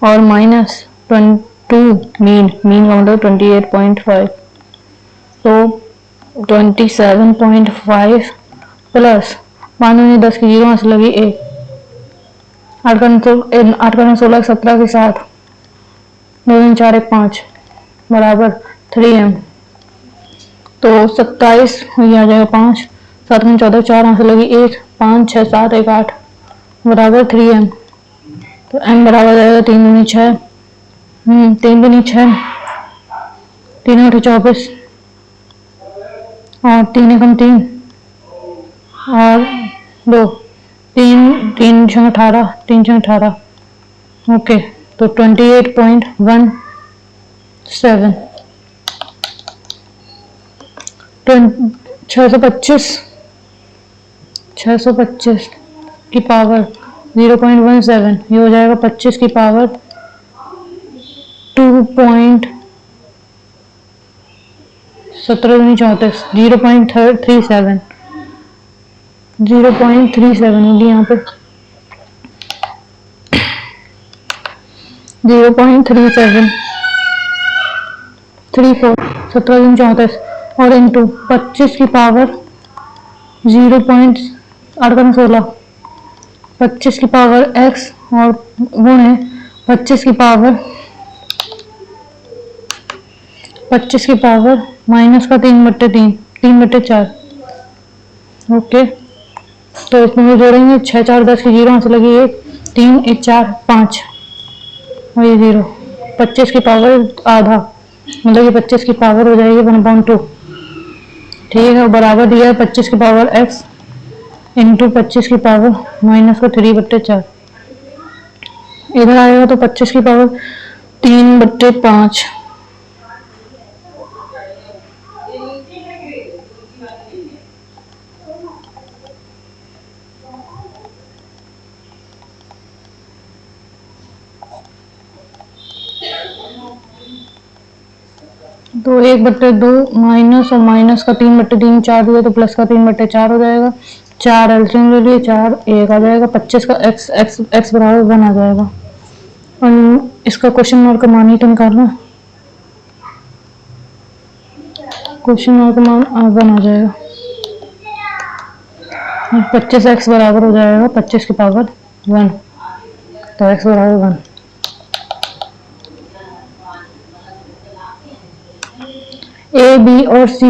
और माइनस 22 मीन का मतलब 28.5, तो 27.5 प्लस मान लीजिए 10 की जीरो से लगी 1, 8 का 16 17 के 7, 2 3 4 1 5 बराबर 3m, तो 27 ये आ जाएगा 5, 7 में 14, 4 यहाँ से लगी 1, 5 6 7 1 8 बराबर 3m, तो m बराबर जाएगा 3 दूनी 6, 3 दूनी 6, 3 8 24 और 3 एकम 3 और 2, 3 3 6 18, 3 6 18, ओके, तो 28.17 625 की पावर 0.17, ये हो जाएगा 25 की पावर 2.17 0.37 होगी यहाँ पे 0.37 34 17 और इंटू 25 की पावर 0.16 25 की पावर x और गुणे 25 की पावर माइनस का 3/3 3/4, ओके, तो इसमें भी जोड़ेंगे 6 4 10 की जीरो से लगी 1, 3 1 4 5 और ये 0, 25 की पावर आधा मतलब ये 25 की पावर हो जाएगी 1/2, ठीक है, बराबर दिया है 25 की पावर x इंटू 25 की पावर माइनस का 3/4, इधर आएगा तो 25 की पावर 3/5, तो 1/2 माइनस और माइनस का 3/3 4 दिया तो प्लस का 3/4 हो जाएगा, 4 एल्सियम ले लिए 4 1 आ जाएगा, 25 का x बराबर 1 आ जाएगा, और इसका क्वेश्चन मार्क का मान ही तो निकालना, क्वेश्चन मार्क का मान 1 आ जाएगा, 25x बराबर हो जाएगा 25 की पावर 1, तो x बराबर 1। ए बी और सी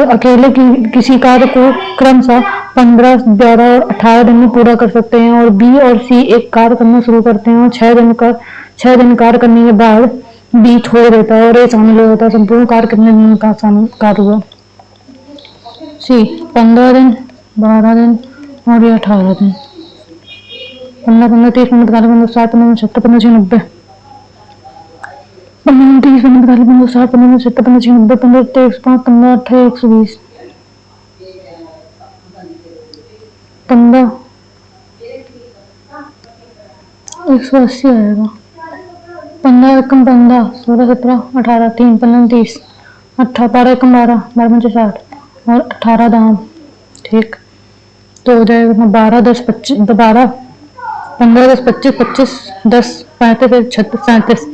अकेले किसी कार्य को क्रमशः 15 12 और 18 दिन में पूरा कर सकते हैं, और बी और सी एक कार्य करना शुरू करते हैं और 6 दिन कार्य करने के बाद बी छोड़ देता है और ए शामिल हो जाता है। संपूर्ण कार्य कितने दिन का कार्य हुआ? सी 15 दिन, 12 दिन और ये 18 दिन। 15 15 30 15 40 15 60 15 70 15 90 15 30 15 40 15 60 15 70 15 90 15 23 5 15 18 120 15 180 आएगा। 15 एकम 15 16 17 18 3 15 30 18 12 एकम 12 12 50 60 और 18 दाम, ठीक, तो हो जाएगा 12 10 25 12 15 10 25 25 10 35 36 37।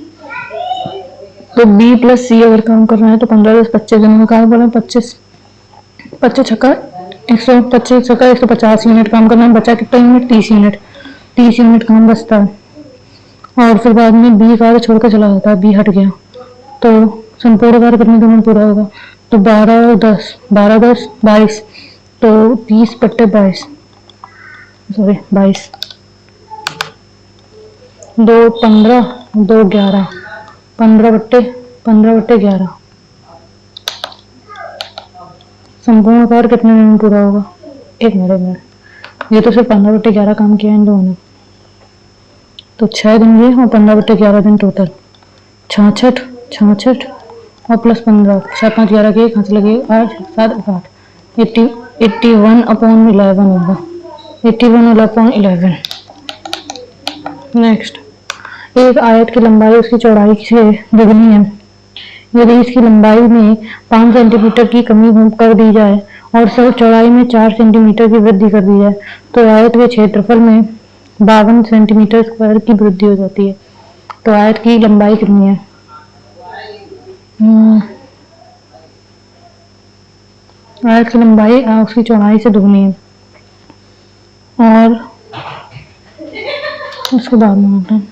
तो बी प्लस सी अगर काम कर रहे हैं तो 15 10 25 दिन में काम कर रहे हैं, 25 25 छक्का 125 छक्का 150 यूनिट काम करना है, बचा कितना यूनिट? 30 यूनिट, 30 यूनिट काम बचता है। और फिर बाद में बी कार्य छोड़कर चला जाता है, बी हट गया, तो संपूर्ण कार्य कितने दिन में पूरा होगा? तो 12 और 10 12 10 22, तो 20/22 सॉरी 22, 2 15 2 11 15/11 संपूर्ण कार्य कितने दिन में पूरा होगा? एक मिनट, ये तो सिर्फ 15/11 काम किया इन दोनों ने, तो 6 दिन ये और 15/11 दिन टोटल 66 और प्लस 15 6 5 11 के एक हाथ लगे 8 7 8 81/11 होगा, 81/11। नेक्स्ट, एक आयत की लंबाई उसकी चौड़ाई से दोगुनी है। यदि इसकी लंबाई में 5 सेंटीमीटर की कमी कर दी जाए और चौड़ाई में 4 सेंटीमीटर की वृद्धि कर दी जाए तो आयत के क्षेत्रफल में 52 सेंटीमीटर स्क्वायर की वृद्धि हो जाती है। तो आयत की लंबाई कितनी है? आयत की लंबाई उसकी चौड़ाई से दुगनी है। और उसके बाद में होता है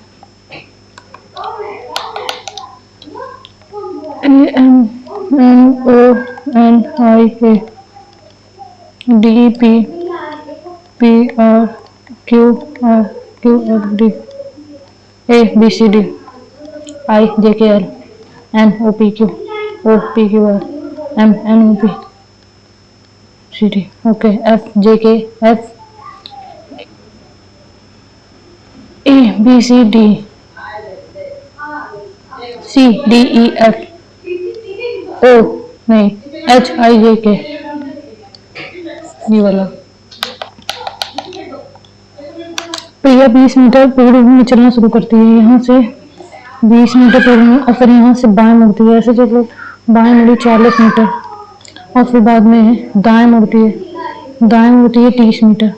AMNONIA DP PR QRQSD ABCD IJKL NOPQ OPQR MNOPCD okay FJK FABCD CDEF O नहीं HIJK ये वाला। प्रिया 20 मीटर पूर्व में चलना शुरू करती है। यहाँ से 20 मीटर पूर्व में और फिर यहाँ से बाएं मुड़ती है। ऐसे चलो बाएं मुड़ी 40 मीटर और फिर बाद में दाएं मुड़ती है। दाएं मुड़ती है 30 मीटर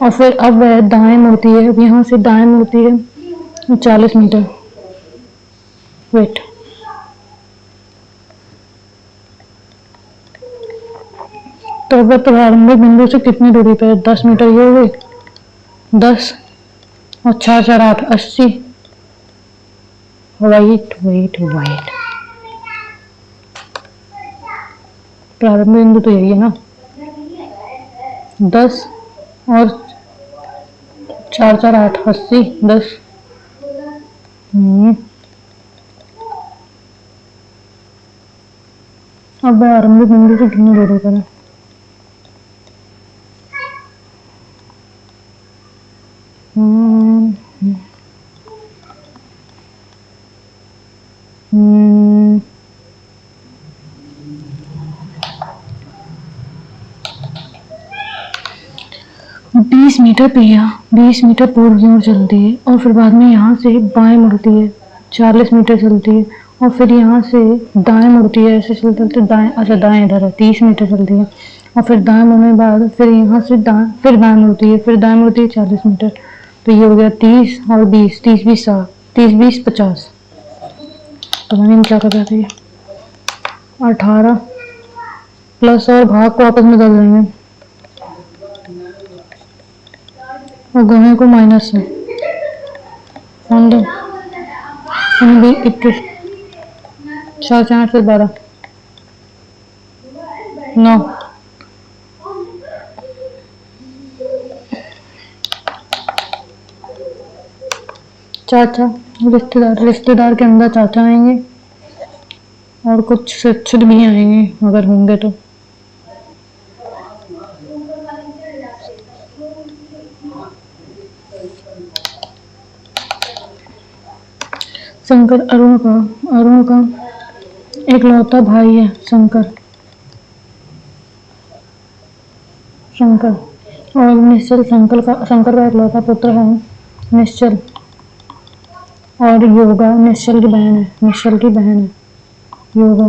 और फिर अब वह दाएं मुड़ती है। अब यहाँ से दाएं मुड़ती है 40 मीटर। वेट तो वह प्रारंभिक बिंदु से कितनी दूरी पर है? 10 मीटर ये हुए 10 और 4 4 8 80। वाइट प्रारंभिक बिंदु तो यही है ना, 10 और 4 4 8 80 10। अब प्रारंभिक बिंदु से कितनी दूरी पर है? बीस मीटर प्रिया 20 मीटर पूर्व की ओर चलती है और फिर बाद में यहाँ से बाएं मुड़ती है। 40 मीटर चलती है और फिर यहाँ से दाएं मुड़ती है। ऐसे चलते चलते दाएं, अच्छा दाएं इधर है, 30 मीटर चलती है और फिर दाएं मुड़ने के बाद फिर यहाँ से दाएं, फिर दाएं मुड़ती है, फिर दाएं मुड़ती है 40 मीटर। तो ये हो गया 30 और 20, 30 20 60, 30 20 50। पता नहीं क्या कर रहे थे। 18 प्लस और भाग को आपस में डाल देंगे और गणे को माइनस है 21 4 4 से 12 9। चाचा रिश्तेदार के अंदर चाचा आएंगे और कुछ शिक्षक भी आएंगे अगर होंगे तो। शंकर अरुण का इकलौता भाई है। शंकर और निश्चल शंकर का इकलौता पुत्र है निश्चल। और योगा निश्चल की बहन है। योगा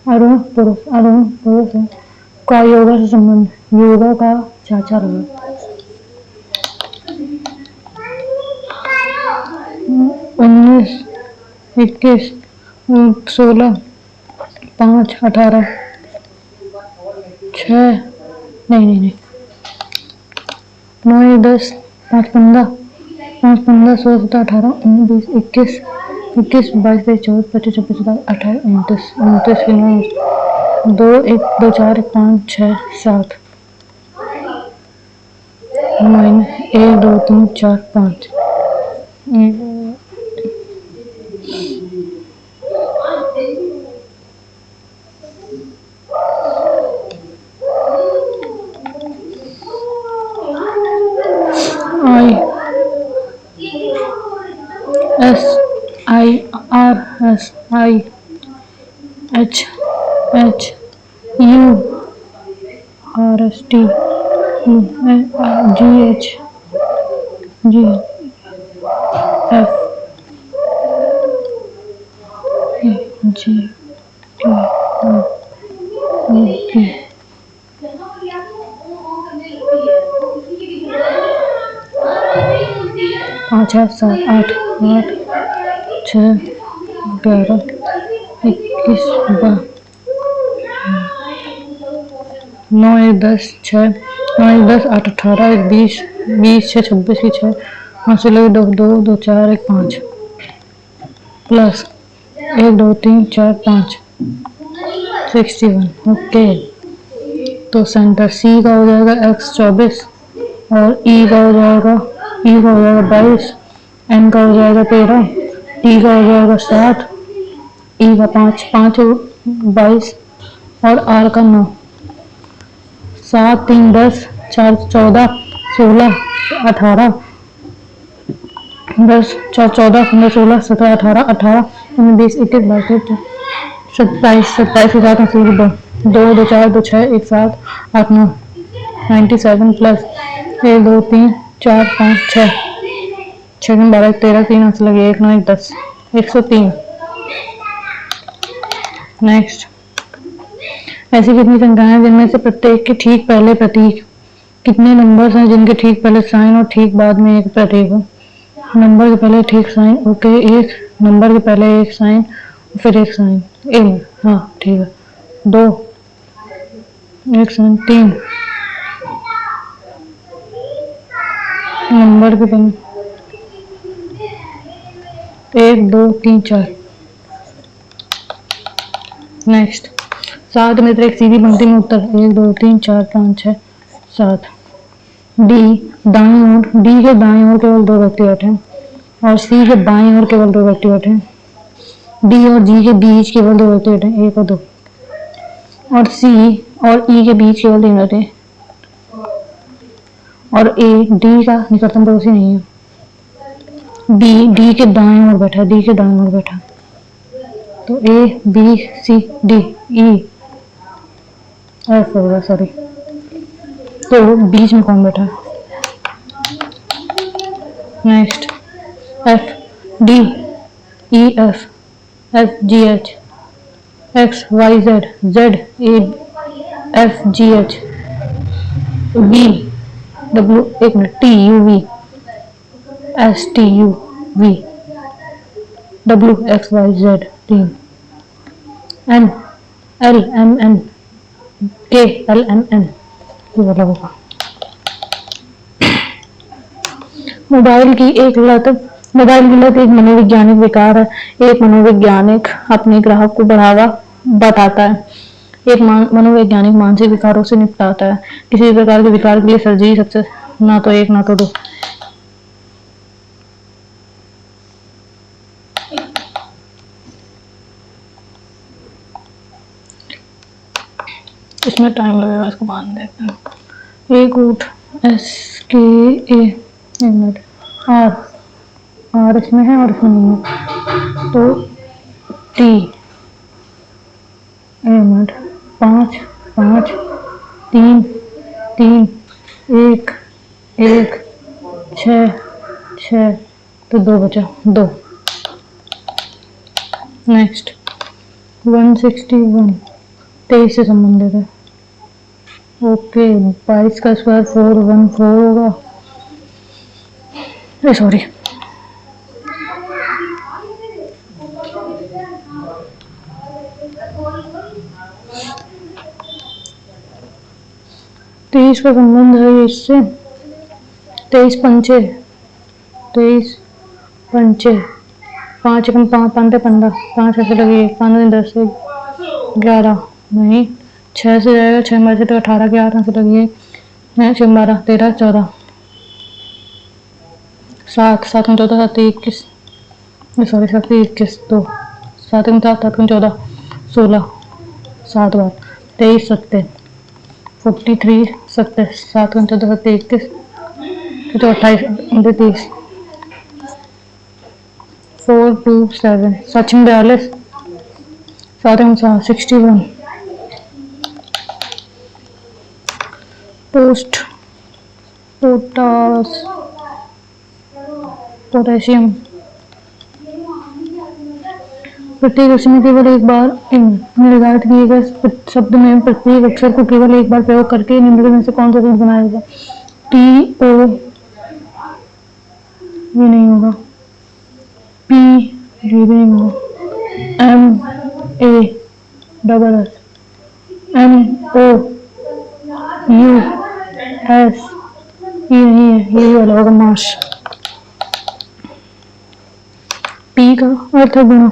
अरुण पुरुष है का योगा से संबंध, योगा का चाचा रहा। 19 21 16 5 18 6 नहीं 9 10 5 15 16 17 18 19 20 21 22 23 24 25 26 27 28 29 2 1 2 4 5 6 7 1 2 3 4 5। ISIRS HHURST GHGFG 5 6 7 8 8 6 11 21 9 1 10 6 9 1 10 8 18 1 20 20 6 26 की 6 5 से लगे 2 2 2 4 1 5 प्लस 1 2 3 4 5 61। ओके, तो सेंटर सी का हो जाएगा x 24 और ई का हो जाएगा 22, एन का हो जाएगा 13, टी का हो जाएगा 7, ई का 5 5 22 और आर का 9। 7 3 10 4 14 16 18 10 4 14 15 16 17 18 18 19 20 21 22 27 27 के साथ हम 2 2 4 2 6 1 7 8 9 97 प्लस 1 2 3 4 5 6 6 12 13 3 8 लगे 1 9 10 103। नेक्स्ट, ऐसी कितनी संख्याएं हैं जिनमें से प्रत्येक के ठीक पहले प्रतीक, कितने नंबर्स हैं जिनके ठीक पहले साइन और ठीक बाद में एक प्रतीक हो। नंबर के पहले ठीक साइन, ओके, एक नंबर के पहले एक साइन फिर एक साइन, एक, हाँ ठीक है, 2 एक साइन, 3 नंबर के पहले 1 2 3 4। नेक्स्ट, 7 में से एक सीधी पंक्ति में उत्तर 1 2 3 4 5 6 7। डी दाईं ओर, डी के दाईं ओर केवल 2 व्यक्ति बैठे हैं और सी के बाईं ओर केवल 2 व्यक्ति बैठे हैं। डी और जी के बीच केवल 2 व्यक्ति बैठे हैं, 1 और 2, और सी और ई के बीच केवल 3 बैठे हैं और ए डी का निकटतम पड़ोसी नहीं है। बी डी के दाईं ओर बैठा है, डी के दाईं ओर बैठा, तो A B C D E F होगा, सॉरी, तो बीच में कौन बैठा है। Next, F D E F G H, X Y Z Z A F G H, V W, एक मिनट, T U V S T U V W X Y Z 3, N L M N K L M N, ये वाला होगा। मोबाइल की लत एक मनोवैज्ञानिक विकार है। एक मनोवैज्ञानिक अपने ग्राहक को बढ़ावा बताता है। एक मनोवैज्ञानिक मानसिक विकारों से निपटाता है। किसी भी प्रकार के विकार के लिए सर्जरी सबसे ना तो 1 ना तो 2। इसमें टाइम लगेगा, इसको बांध देते हैं। एक ऊट एस के ए, एक मिनट, आर इसमें है और इसमें नहीं है, तो टी, एक मिनट, 5 5 3 3 1 1 6 6, तो 2 बचा, 2। नेक्स्ट, 161 23 से संबंधित है। ओके, 22 का स्क्वायर 414 होगा, सॉरी, तेईस का संबंध है इससे, 23 पंचे 5 1 5 5 15 5 ऐसे लगे 5 10 11 नहीं 6 से जाएगा, 6 में से तो 18 के 8 से लगी 6 12 13 14 7 7 में 14 7 21, सॉरी 7 21 2 7 में 7 7 में 14 16 7 बार 23 7 43 7 7 में 14 7 21 तो 28 29 4 2 7 7 में 42 7 में 61। पोटेशियम प्रत्येक अक्षर में केवल एक बार निर्धारित किए गए शब्द में प्रत्येक अक्षर को केवल एक बार प्रयोग करके निम्नलिखित में से कौन सा रूप बनाएगा। टी ओ ये नहीं होगा, पी ये भी नहीं होगा, M A double S, M O U S, ये नहीं है, ये वाला होगा माश। पी का अर्थ है गुणा,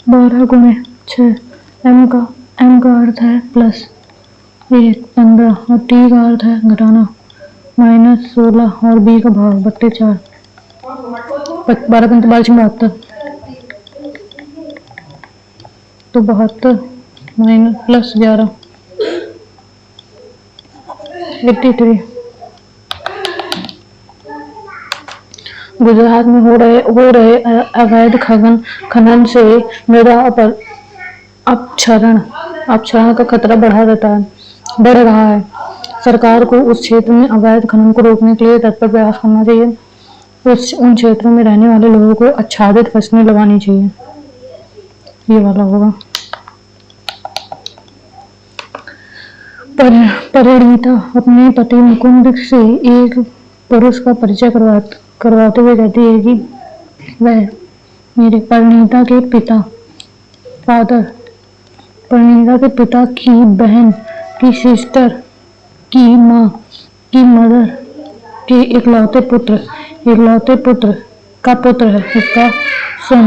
12 गुणे 6, एम का अर्थ है प्लस 1 15 और टी का अर्थ है घटाना -16 और बी का भाग 4 12 45 72, तो 72 माइनस प्लस 11 83। गुजरात में हो रहे अवैध खनन से मृदा अपक्षरण का खतरा बढ़ रहा है। सरकार को उस क्षेत्र में अवैध खनन को रोकने के लिए तत्पर प्रयास करना चाहिए। उन क्षेत्रों में रहने वाले लोगों को आच्छादित फसलें लगानी चाहिए। ये वाला होगा। परिणीता अपने पति मुकुंद से एक पुरुष का परिचय करवाते हुए कहती है कि वह मेरे परिणीता के पिता की बहन की सिस्टर की माँ की मदर के इकलौते पुत्र का पुत्र है, उसका सन।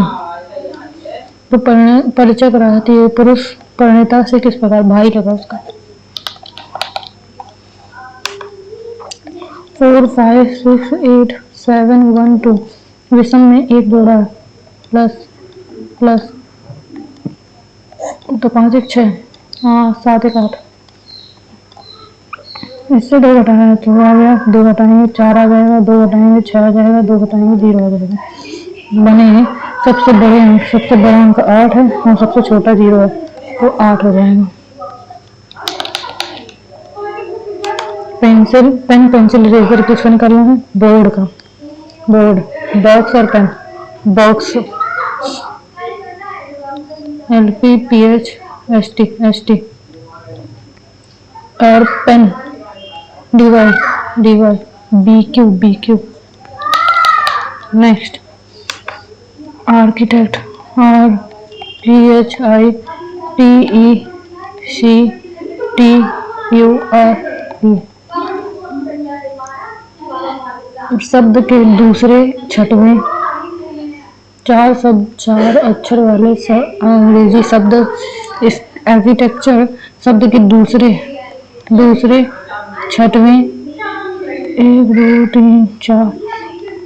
तो परिचय कराती है। पुरुष परिणीता से किस प्रकार, भाई लगा उसका। 4 5 6 8 7 1 2 विषम में 1 जोड़ा प्लस तो 5 1 6 7 1 8, इससे 2 घटाना तो आ गया, 2 घटाएंगे 4 आ जाएगा, 2 घटाएंगे 6 आ जाएगा, 2 घटाएंगे 0 आ जाएगा। बने सबसे बड़ा अंक 8 है और सबसे छोटा 0 है, तो 8 हो जाएगा। पेन पेंसिल इरेजर किसका निकालना है, बोर्ड, बॉक्स और पेन, बॉक्स LPPH और pen DY BQ। Next architect RCHITECTURE। शब्द के दूसरे छठवें 4 अक्षर वाले अंग्रेजी शब्द आर्किटेक्चर शब्द के दूसरे छठवें 1 2 3 4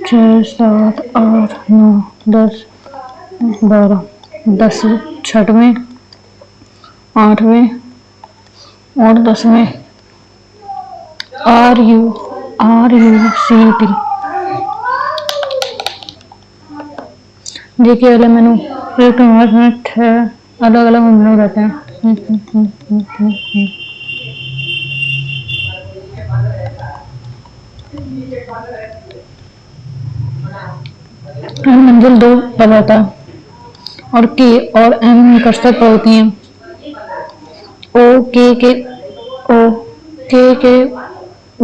6 7 8 9 10 12 10 छठवें 8वें और 10वें RUCT। देखिए अगले मेनू एक मिनट है, अलग अलग मेनू रहते हैं। मंजिल 2 पर रहता है और K और M निकटस्थ होती हैं। के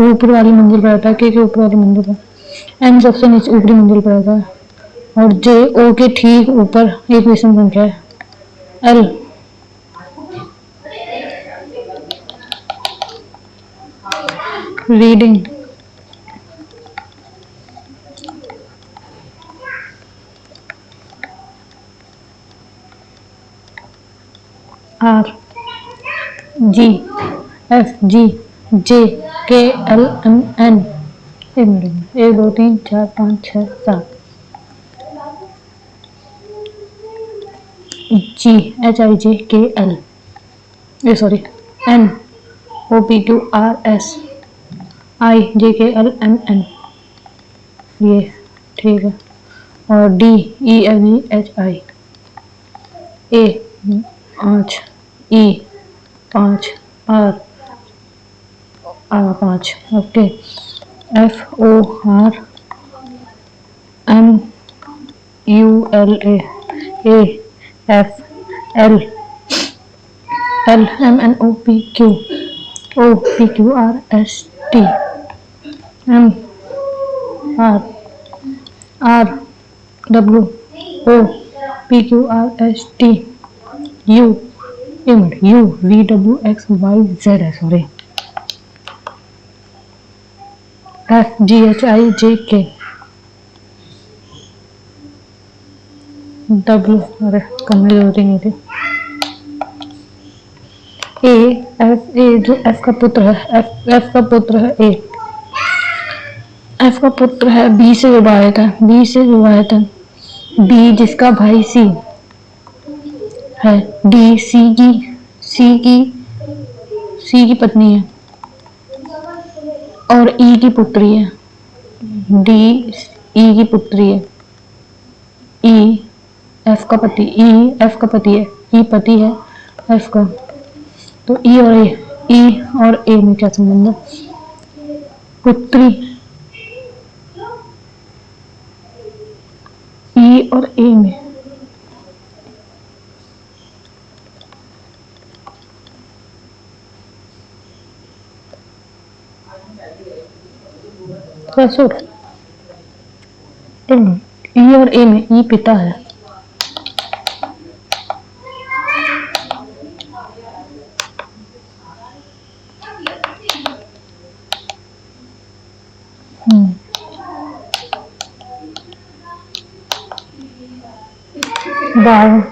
ऊपर वाली मंजिल पर रहता है, के ऊपर वाली मंजिल पर, M सबसे नीचे ऊपरी मंजिल पर रहता है और J O के ठीक ऊपर एक विषम संख्या है, L। Reading R G F G J K L M N 1 2 3 4 5 6 7 G H I J K L N O P Q R S I J K L M N, ये ठीक है। और D E F G H I A 5 E 5 R 5, okay. F O R M U L A F L M N O P Q R S T M R R W O P Q R S T U U V W X Y Z है sorry F G H I J K W अरे करने की जरूरत ही नहीं थी ए एफ ए जो एफ का पुत्र है एफ का पुत्र है ए एफ का पुत्र है बी से विवाहित है बी जिसका भाई सी है डी सी की पत्नी है और ई की पुत्री है डी ई की पुत्री है ई एफ का पति है ई पति है एफ का तो ई और ए में क्या संबंध है पुत्री ई और ए में कैसे ई और ए में ई पिता है बारह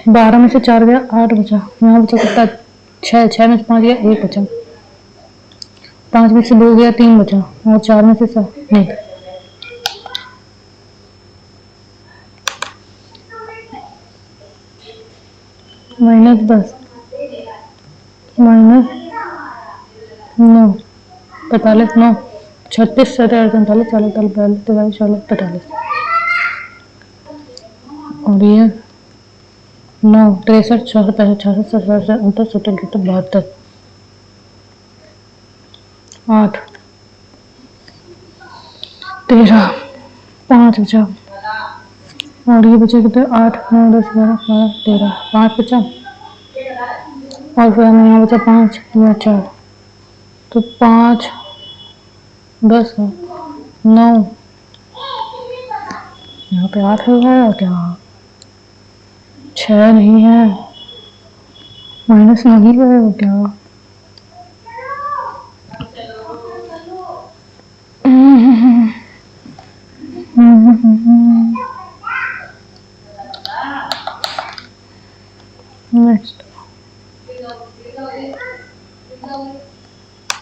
12 में से 4 गया 8 बचा यहाँ बचा कितना 6 में से 5 गया 1 बचा 5 में से 2 गया 3 बचा और 4 में से 7 नहीं -10 -9 45 9 36 37 38 40 41 42 43 44 और ये 9 63 64 65 66 67 68 69 8 13 5 बचा और ये बचे कितने 8 9 10 11 12 13 5 बचा और फिर हमें यहाँ बचा 5 या 4 तो 5 10 9 यहाँ पे 8 है क्या 6 नहीं है माइनस नहीं है क्या next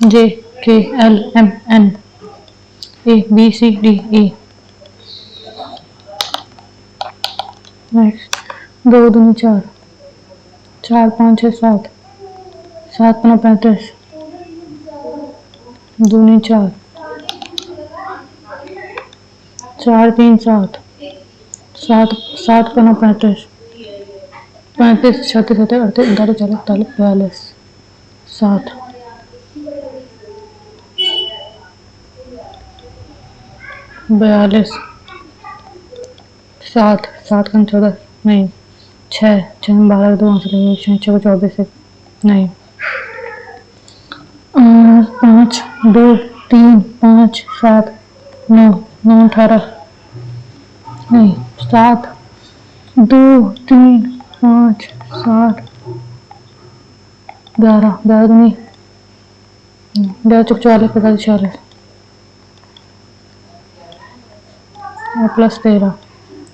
J K L M N A B C D E next 2 दूनी 4 4 5 6 7 7 5 35 दूनी 4 4 3 7 7 7 5 35 36 37 38 39 40 41 42 7 42 7 7 का 14 नहीं 6 6 में 12 2 से लगे 6 6 24 नहीं 5 2 3 5 7 9 9 18 नहीं 7 2 3 5 7 11 11 नहीं 11 44 45 46 और प्लस 13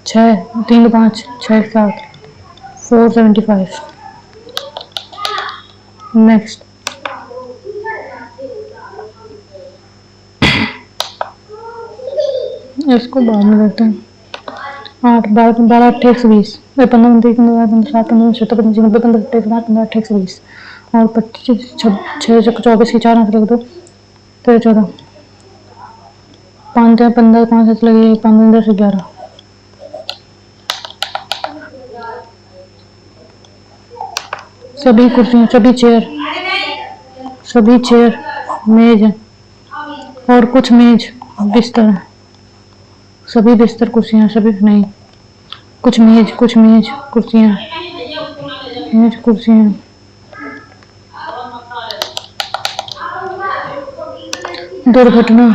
6 3 5 6 7 475 नेक्स्ट इसको बाद में करते हैं 8 12 12 8 120 15 29 7 15 17 15 90 15 15 8 120 और 25 6 24 की 4 आंसर लग दो 13 14 5 15 5 से लगे 5 10 11 सभी कुर्सियां सभी चेयर मेज है और कुछ मेज बिस्तर है सभी बिस्तर कुर्सियां सभी नहीं कुछ मेज कुर्सियां मेज कुर्सियां दुर्घटना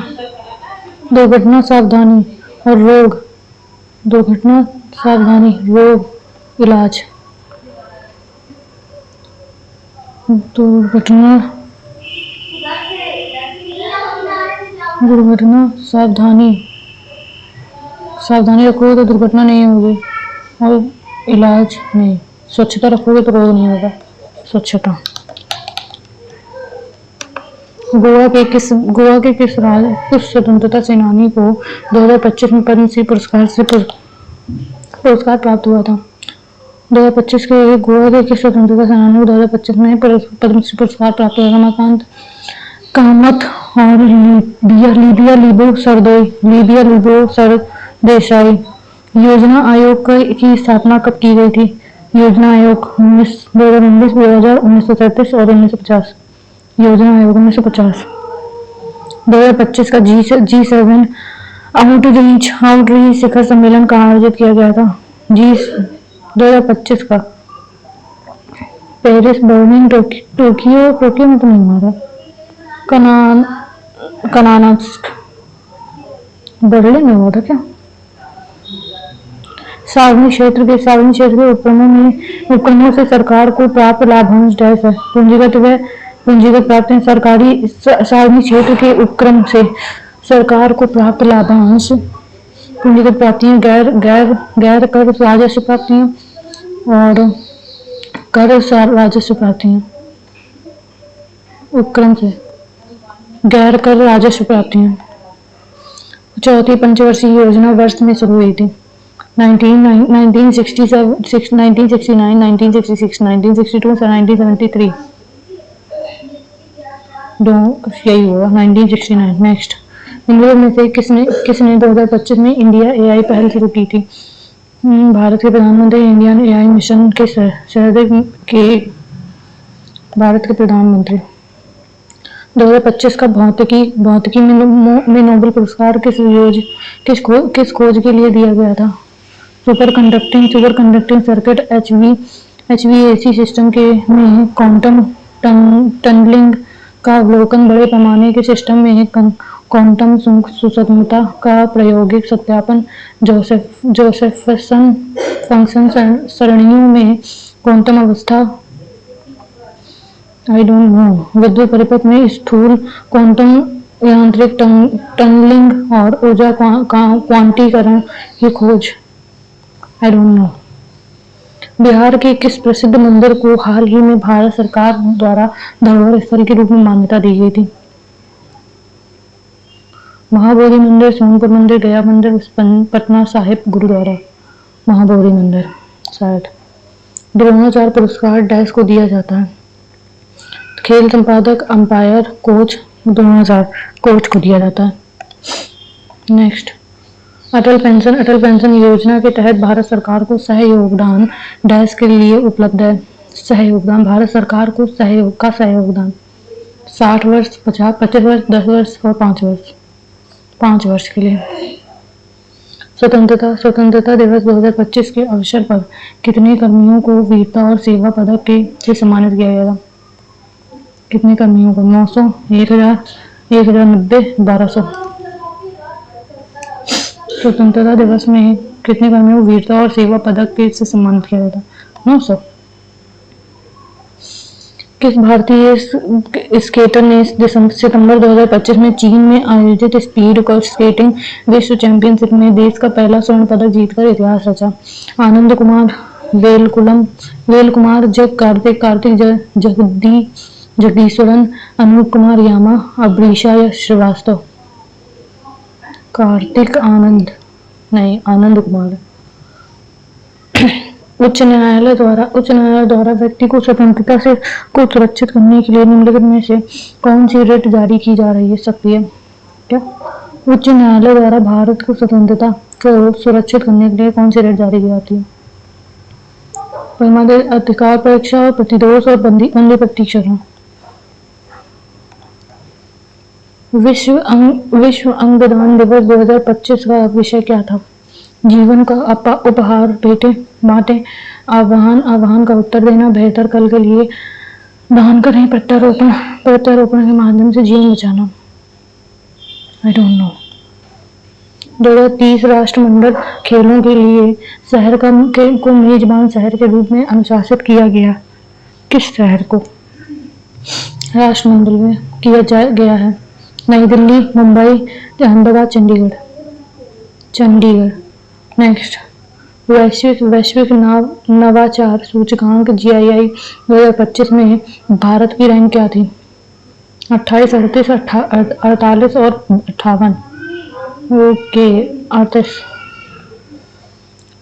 दुर्घटना सावधानी और रोग, दुर्घटना सावधानी रोग इलाज, दुर्घटना दुर्घटना सावधानी, सावधानी रखोगे तो दुर्घटना नहीं होगी, और इलाज नहीं, स्वच्छता रखोगे तो रोग नहीं होगा, स्वच्छता। गोवा के किस स्वतंत्रता सेनानी को 2025 में पद्मश्री पुरस्कार से पुरस्कार प्राप्त हुआ था? 2025 के गोवा के किस स्वतंत्रता सेनानी को 2025 में पद्मश्री पुरस्कार प्राप्त हुआ? रमाकांत कामत और लीबिया लिबो सरदेसाई। योजना आयोग की स्थापना कब की गई थी? योजना आयोग 2019, 2000, 1937 और 1950। योजना आयोग 1950। 2025 का G7 आउटरीच शिखर सम्मेलन कहाँ आयोजित किया गया था? 2025 का पेरिस, बर्लिन, टोक्यो में तो नहीं हुआ था। कनानास्क बर्लिन में हुआ था क्या? सार्वजनिक क्षेत्र के उपक्रमों से सरकार को प्राप्त लाभांश डैश है। पूंजीगत प्राप्तियां सार्वजनिक क्षेत्र के उपक्रम से सरकार को प्राप्त लाभांश, पूंजीगत प्राप्तियां, गैर कर राजस्व प्राप्तियां और कर राजस्व प्राप्तियां। उपक्रम से गैर कर राजस्व प्राप्तियां। चौथी पंचवर्षीय योजना वर्ष में शुरू हुई थी? 1967, 1969, 1966, 1962 से 1973। यही होगा 1969। नेक्स्ट, निम्नलिखित में से किसने 2025 में इंडिया एआई पहल शुरू की थी? भारत के प्रधानमंत्री इंडियन एआई मिशन के भारत के प्रधानमंत्री। 2025 का भौतिकी में नोबेल पुरस्कार किस खोज के लिए दिया गया था? Super conducting circuit HVAC system में क्वांटम टनलिंग का अवलोकन, बड़े पैमाने के सिस्टम में क्वांटम सुसंगतता का प्रायोगिक सत्यापन, जोसेफसन फंक्शन सरणियों में क्वांटम अवस्था, आई डोंट नो, विद्युत परिपथ में स्थूल क्वांटम यांत्रिक टनलिंग और ऊर्जा क्वांटीकरण की खोज, आई डोंट नो। बिहार के किस प्रसिद्ध मंदिर को हाल ही में भारत सरकार द्वारा धरोहर स्थल के रूप में मान्यता दी गई थी? महाबोधि मंदिर, सोनपुर मंदिर, गया मंदिर, पटना साहिब गुरुद्वारा। महाबोधि मंदिर शायद। द्रोणाचार्य पुरस्कार डैश को दिया जाता है? खेल संपादक, अंपायर, कोच। द्रोणाचार्य कोच को दिया जाता है। नेक्स्ट, अटल पेंशन योजना के तहत भारत सरकार को सहयोगदान डैश के लिए उपलब्ध है? सहयोगदान, भारत सरकार को सहयोगदान 60 वर्ष, 25 वर्ष, 10 वर्ष और 5 वर्ष। 5 वर्ष के लिए। स्वतंत्रता दिवस 2025 के अवसर पर कितने कर्मियों को वीरता और सेवा पदक से सम्मानित किया गया? कितने कर्मियों को? 900, 1000, 1090, 1200। स्वतंत्रता दिवस में कितने कर्मियों को वीरता और सेवा पदक से सम्मानित किया गया था? 900। किस भारतीय स्केटर ने सितंबर 2025 में चीन में आयोजित स्पीड स्केटिंग विश्व चैंपियनशिप में देश का पहला स्वर्ण पदक जीतकर इतिहास रचा? आनंद कुमार, वेल कुमार, कार्तिक जगदीश्वरन, अनूप कुमार यामा, अब्रीशा या श्रीवास्तव। आनंद कुमार। उच्च न्यायालय द्वारा व्यक्ति को स्वतंत्रता को सुरक्षित करने के लिए निम्नलिखित में से कौन सी रिट जारी की जा रही है? सक्रिय क्या? उच्च न्यायालय द्वारा भारत को स्वतंत्रता को सुरक्षित करने के लिए कौन सी रिट जारी की जाती है? परमादेश, अधिकार परीक्षा और प्रतिदोष और बंदी प्रतीक्षण। विश्व अंगदान दिवस 2025 का विषय क्या था? जीवन का उपहार बांटे, आह्वान का उत्तर देना, बेहतर कल के लिए दान करें, प्रत्यारोपण के माध्यम से जीवन बचाना। आई डोंट नो। 2030 राष्ट्रमंडल खेलों के लिए शहर को मेजबान शहर के रूप में अनुशासित किया गया। किस शहर को राष्ट्रमंडल में गया है? नई दिल्ली, मुंबई, अहमदाबाद, चंडीगढ़। चंडीगढ़। नेक्स्ट, वैश्विक नवाचार सूचकांक GII 2025 में भारत की रैंक क्या थी? 28, 38, 48 और 58। ओके, 38।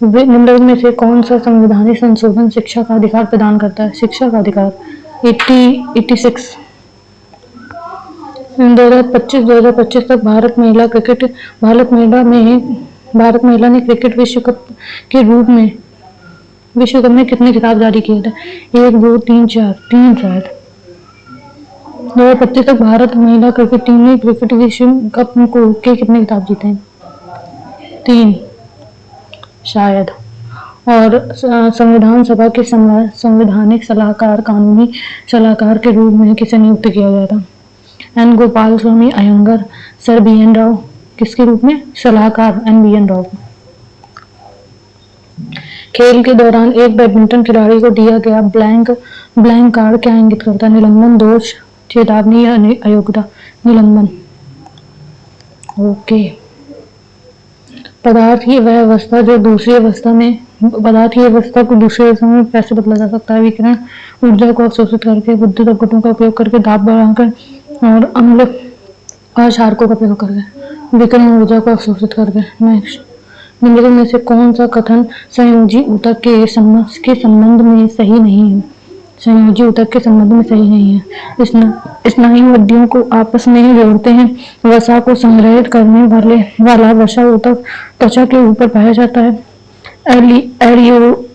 निम्नलिखित में से कौन सा संवैधानिक संशोधन शिक्षा का अधिकार प्रदान करता है? शिक्षा का अधिकार 86। 2025 तक भारत महिला ने क्रिकेट विश्व कप में कितने खिताब जारी किए थे? 1, 2, 3, 4। 3 शायद। 2025 तक भारत महिला क्रिकेट टीम ने क्रिकेट विश्व कप के कितने खिताब जीते हैं? 3 शायद। और संविधान सभा के संवैधानिक सलाहकार, कानूनी सलाहकार के रूप में किसे नियुक्त किया गया था? N. Gopal Swami Iyengar, sir BN Rao. किसके रूप में? सलाहकार NBN राव। खेल के दौरान एक बैडमिंटन खिलाड़ी को दिया गया ब्लैंक कार्ड क्या इंगित करता है? निलंबन, दोष, चेतावनी या अयोग्यता? निलंबन। ओके। पदार्थ की वह अवस्था को दूसरी अवस्था में कैसे बदला जा सकता है? विकिरण ऊर्जा को अवशोषित करके, विद्युत अपघटों का उपयोग करके, दाब बढ़ाकर और अम्ल और क्षारकों का प्रयोग करके। विकिरण ऊर्जा को अवशोषित करके। नेक्स्ट, निम्नलिखित में से कौन सा कथन संयोजी ऊतक के संबंध में सही नहीं है? संयोजी ऊतक के संबंध में सही नहीं है। स्नायु हड्डियों को आपस में जोड़ते हैं। वसा को संग्रहित करने वाला वसा ऊतक त्वचा के ऊपर पाया जाता है।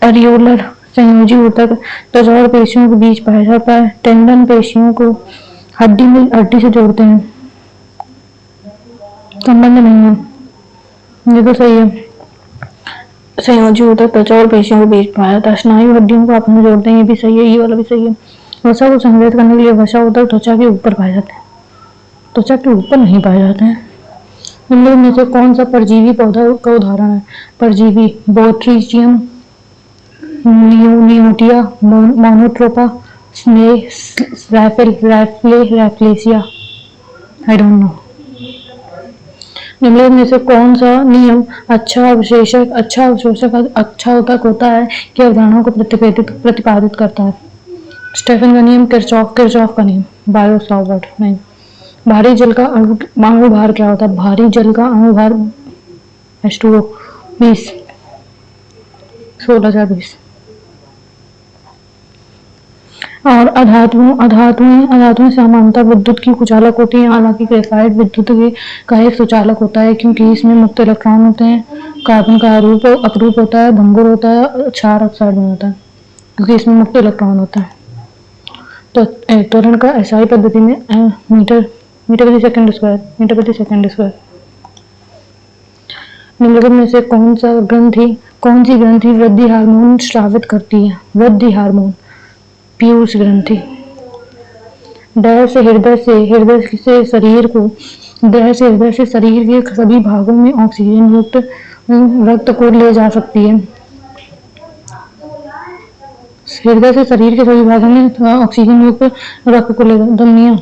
एरियोलर संयोजी ऊतक त्वचा और पेशियों के बीच पाया जाता है। टेंडन पेशियों को हड्डी से जोड़ते हैं। संबंध नहीं है, ये तो सही है। संयोजी ऊतक त्वचा और पेशियों के बीच पाया जाता है। स्नायु हड्डियों को आपस में जोड़ते हैं, ये भी सही है, ये वाला भी सही है। वसा को संग्रहित करने के लिए वसा ऊतक त्वचा के ऊपर पाए जाते हैं, त्वचा के ऊपर नहीं पाए जाते हैं। निम्नलिखित में से कौन सा परजीवी पौधा का उदाहरण है? परजीवी Botrychium Neottia, Monotropa, Rafflesia. I don't know. निम्नलिखित में से कौन सा नियम अच्छा ऊतक होता है कि अवधारणाओं को प्रतिपादित करता है? स्टेफन का नियम, किरचॉफ का नियम, बायो-सावर्ट। नहीं। भारी जल का अणु भार क्या होता है? भारी जल का अणु भार H2O 20, 16/20। और अधातुएं सामान्यतः विद्युत की कुचालक होती हैं। हालांकि ग्रेफाइट विद्युत का एक सुचालक होता है क्योंकि इसमें मुक्त इलेक्ट्रॉन होते हैं। कार्बन का अपरूप होता है, भंगुर होता है, क्षार ऑक्साइड में होता है क्योंकि इसमें मुक्त इलेक्ट्रॉन होता है। तो त्वरण का SI पद्धति में मीटर प्रति सेकंड स्क्वायर। निम्नलिखित में से कौन सी ग्रंथि वृद्धि हार्मोन स्रावित करती है? वृद्धि हार्मोन पीयूष ग्रंथि। हृदय से शरीर के सभी भागों में ऑक्सीजन युक्त रक्त को ले जा सकती है। हृदय से शरीर के सभी भागों में ऑक्सीजन युक्त रक्त को ले धमनियां।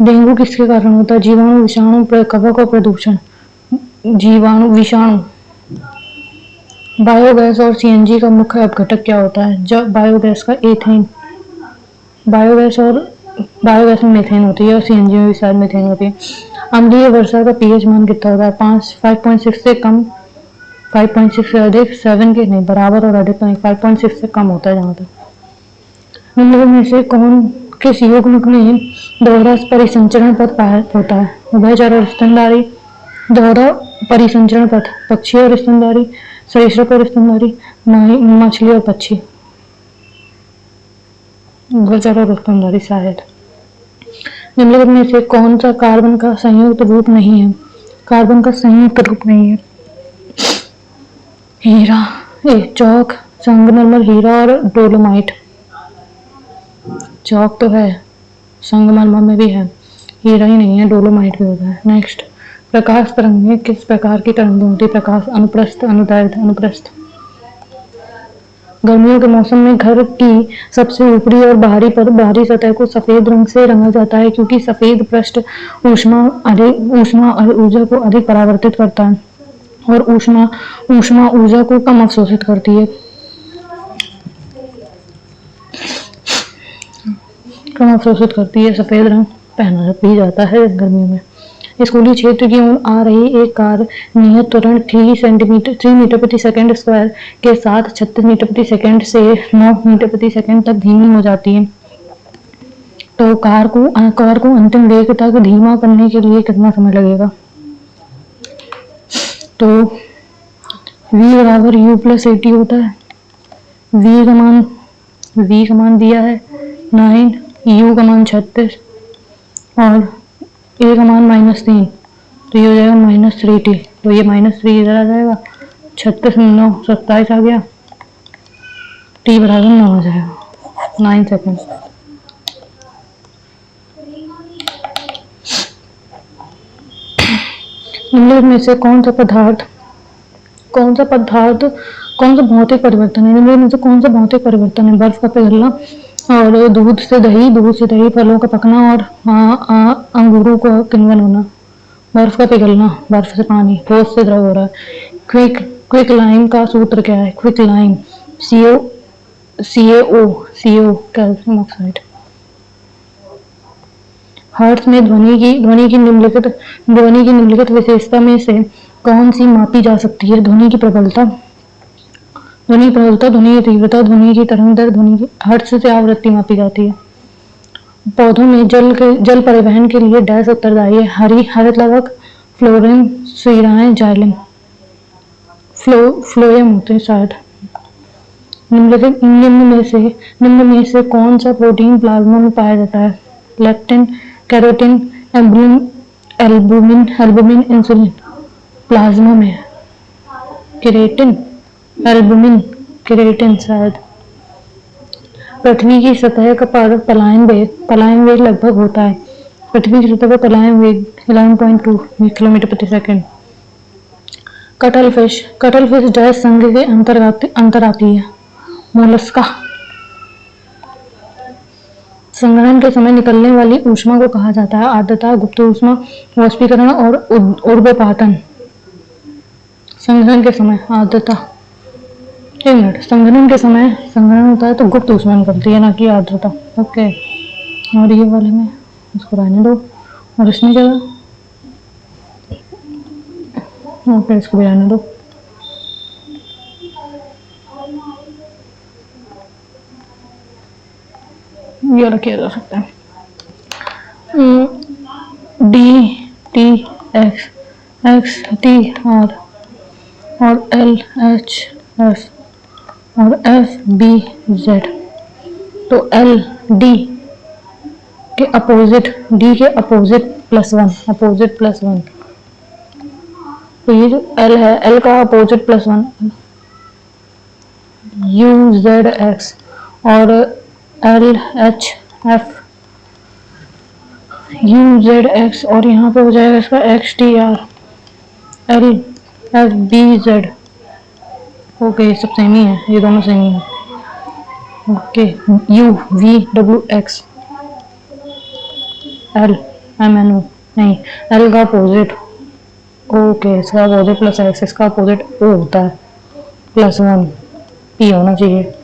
डेंगू किसके कारण होता है? जीवाणु, विषाणु, कवक और प्रदूषण। जीवाणु, विषाणु। बायोगैस और CNG का मुख्य अपघटक क्या होता है? जब बायोगैस का एथेन। बायोगैस में मीथेन होती है और CNG में भी शायद मीथेन होती है। अम्लीय वर्षा का pH मान कितना होता है? 5.6 से कम, 5.6 से अधिक, 7 के नहीं, बराबर और अधिक नहीं, 5.6 से कम होता है जहाँ तक। निम्नलिखित में से कौन किस युग्म में दोहरा परिसंचरण पथ होता है? उभयचर और स्तनधारी, दोहरा परिसंचरण पथ, पक्षी और स्तनधारी, सरीसृप और स्तनधारी, मछली और पक्षी। उभयचर और स्तनधारी शायद। निम्नलिखित में से कौन सा कार्बन का संयुक्त रूप नहीं है? कार्बन का संयुक्त रूप नहीं है। हीरा, चौक, संगमरमर, हीरा और डोलोमाइट। चौक तो है, संगमरमर में भी है, हीरा ही नहीं है, डोलोमाइट भी होता है। नेक्स्ट, प्रकाश तरंग में किस प्रकार की तरंगें होती है? प्रकाश, अनुप्रस्थ, अनुदैर्ध्य, अनुप्रस्थ। गर्मियों के मौसम में घर की सबसे ऊपरी और बाहरी सतह को सफेद रंग से रंगा जाता है क्योंकि सफेद पृष्ठ ऊष्मा और ऊर्जा को अधिक परावर्तित करता है और ऊष्मा ऊर्जा को कम अवशोषित करती है। सफेद रंग पहना भी जाता है गर्मी में। स्कूली क्षेत्र की ओर आ रही एक कार नियत त्वरण 3 मीटर प्रति सेकंड स्क्वायर के साथ 36 मीटर प्रति सेकंड से 9 मीटर प्रति सेकंड तक धीमी हो जाती है। तो कार को अंतिम वेग तक धीमा करने के लिए कितना समय लगेगा? तो v बराबर u प्लस 80 होता है। v का मान दिया है 9, u का मान 36 और a का मान -3, तो ये हो जाएगा -3t। तो ये -3 इधर आ जाएगा, 36 में 9 27 आ गया, t बराबर 9 आ जाएगा, 9 सेकेंड। निम्नलिखित में से कौन सा भौतिक परिवर्तन है? निम्नलिखित में से कौन सा भौतिक परिवर्तन है? बर्फ का पिघलना और दूध से दही, फलों का पकना और अंगूरों का किण्वन होना। बर्फ का पिघलना, बर्फ से पानी ठोस से द्रव हो रहा है। क्विक लाइम का सूत्र क्या है? Quick lime CaO calcium oxide. Hertz में ध्वनि की निम्नलिखित विशेषता में से कौन सी मापी जा सकती है? ध्वनि की प्रबलता, ध्वनि की तीव्रता, ध्वनि की तरंग दर, हर्ट्ज से आवृत्ति मापी जाती है। पौधों में जल परिवहन के लिए डैश उत्तरदायी है? हरित लवक, फ्लोरेम, सीराएं, जाइलम। फ्लोएम होते हैं शायद। निम्न में से कौन सा प्रोटीन प्लाज्मा में पाया जाता है? Lectin, carotene, albumin, insulin. Plasma में केरेटिन, एल्बुमिन, केरेटिन शायद। पृथ्वी की सतह का पलायन वेग लगभग होता है। पृथ्वी की सतह पर पलायन वेग 11.2 किलोमीटर प्रति सेकंड। कटल फिश डैश संघ के अंतर आती है? मोलस्का। संघनन के समय निकलने वाली ऊष्मा को कहा जाता है? आर्द्रता, गुप्त ऊष्मा, वाष्पीकरण और ऊर्ध्वपातन। संघनन के समय आर्द्रता। एक मिनट, संघनन के समय संघनन होता है तो गुप्त ऊष्मा निकलती है, ना कि आर्द्रता। ओके, और ये वाले में इसको रहने दो और इसमें क्या? ओके, इसको भी रहने दो। ये किया जा सकता है। DTXT और LHS और FBZ। तो D के अपोजिट +1, तो ये जो L है, L का अपोजिट +1 UZX और LHF UZX और यहाँ पे हो जाएगा इसका XTR LFBZ। ओके, ये सब सेम ही है, ये दोनों सेम ही है। ओके, UVWX LMNO नहीं, L का अपोजिट। ओके, इसका अपोजिट +X, इसका अपोजिट O होता है, +1 P होना चाहिए।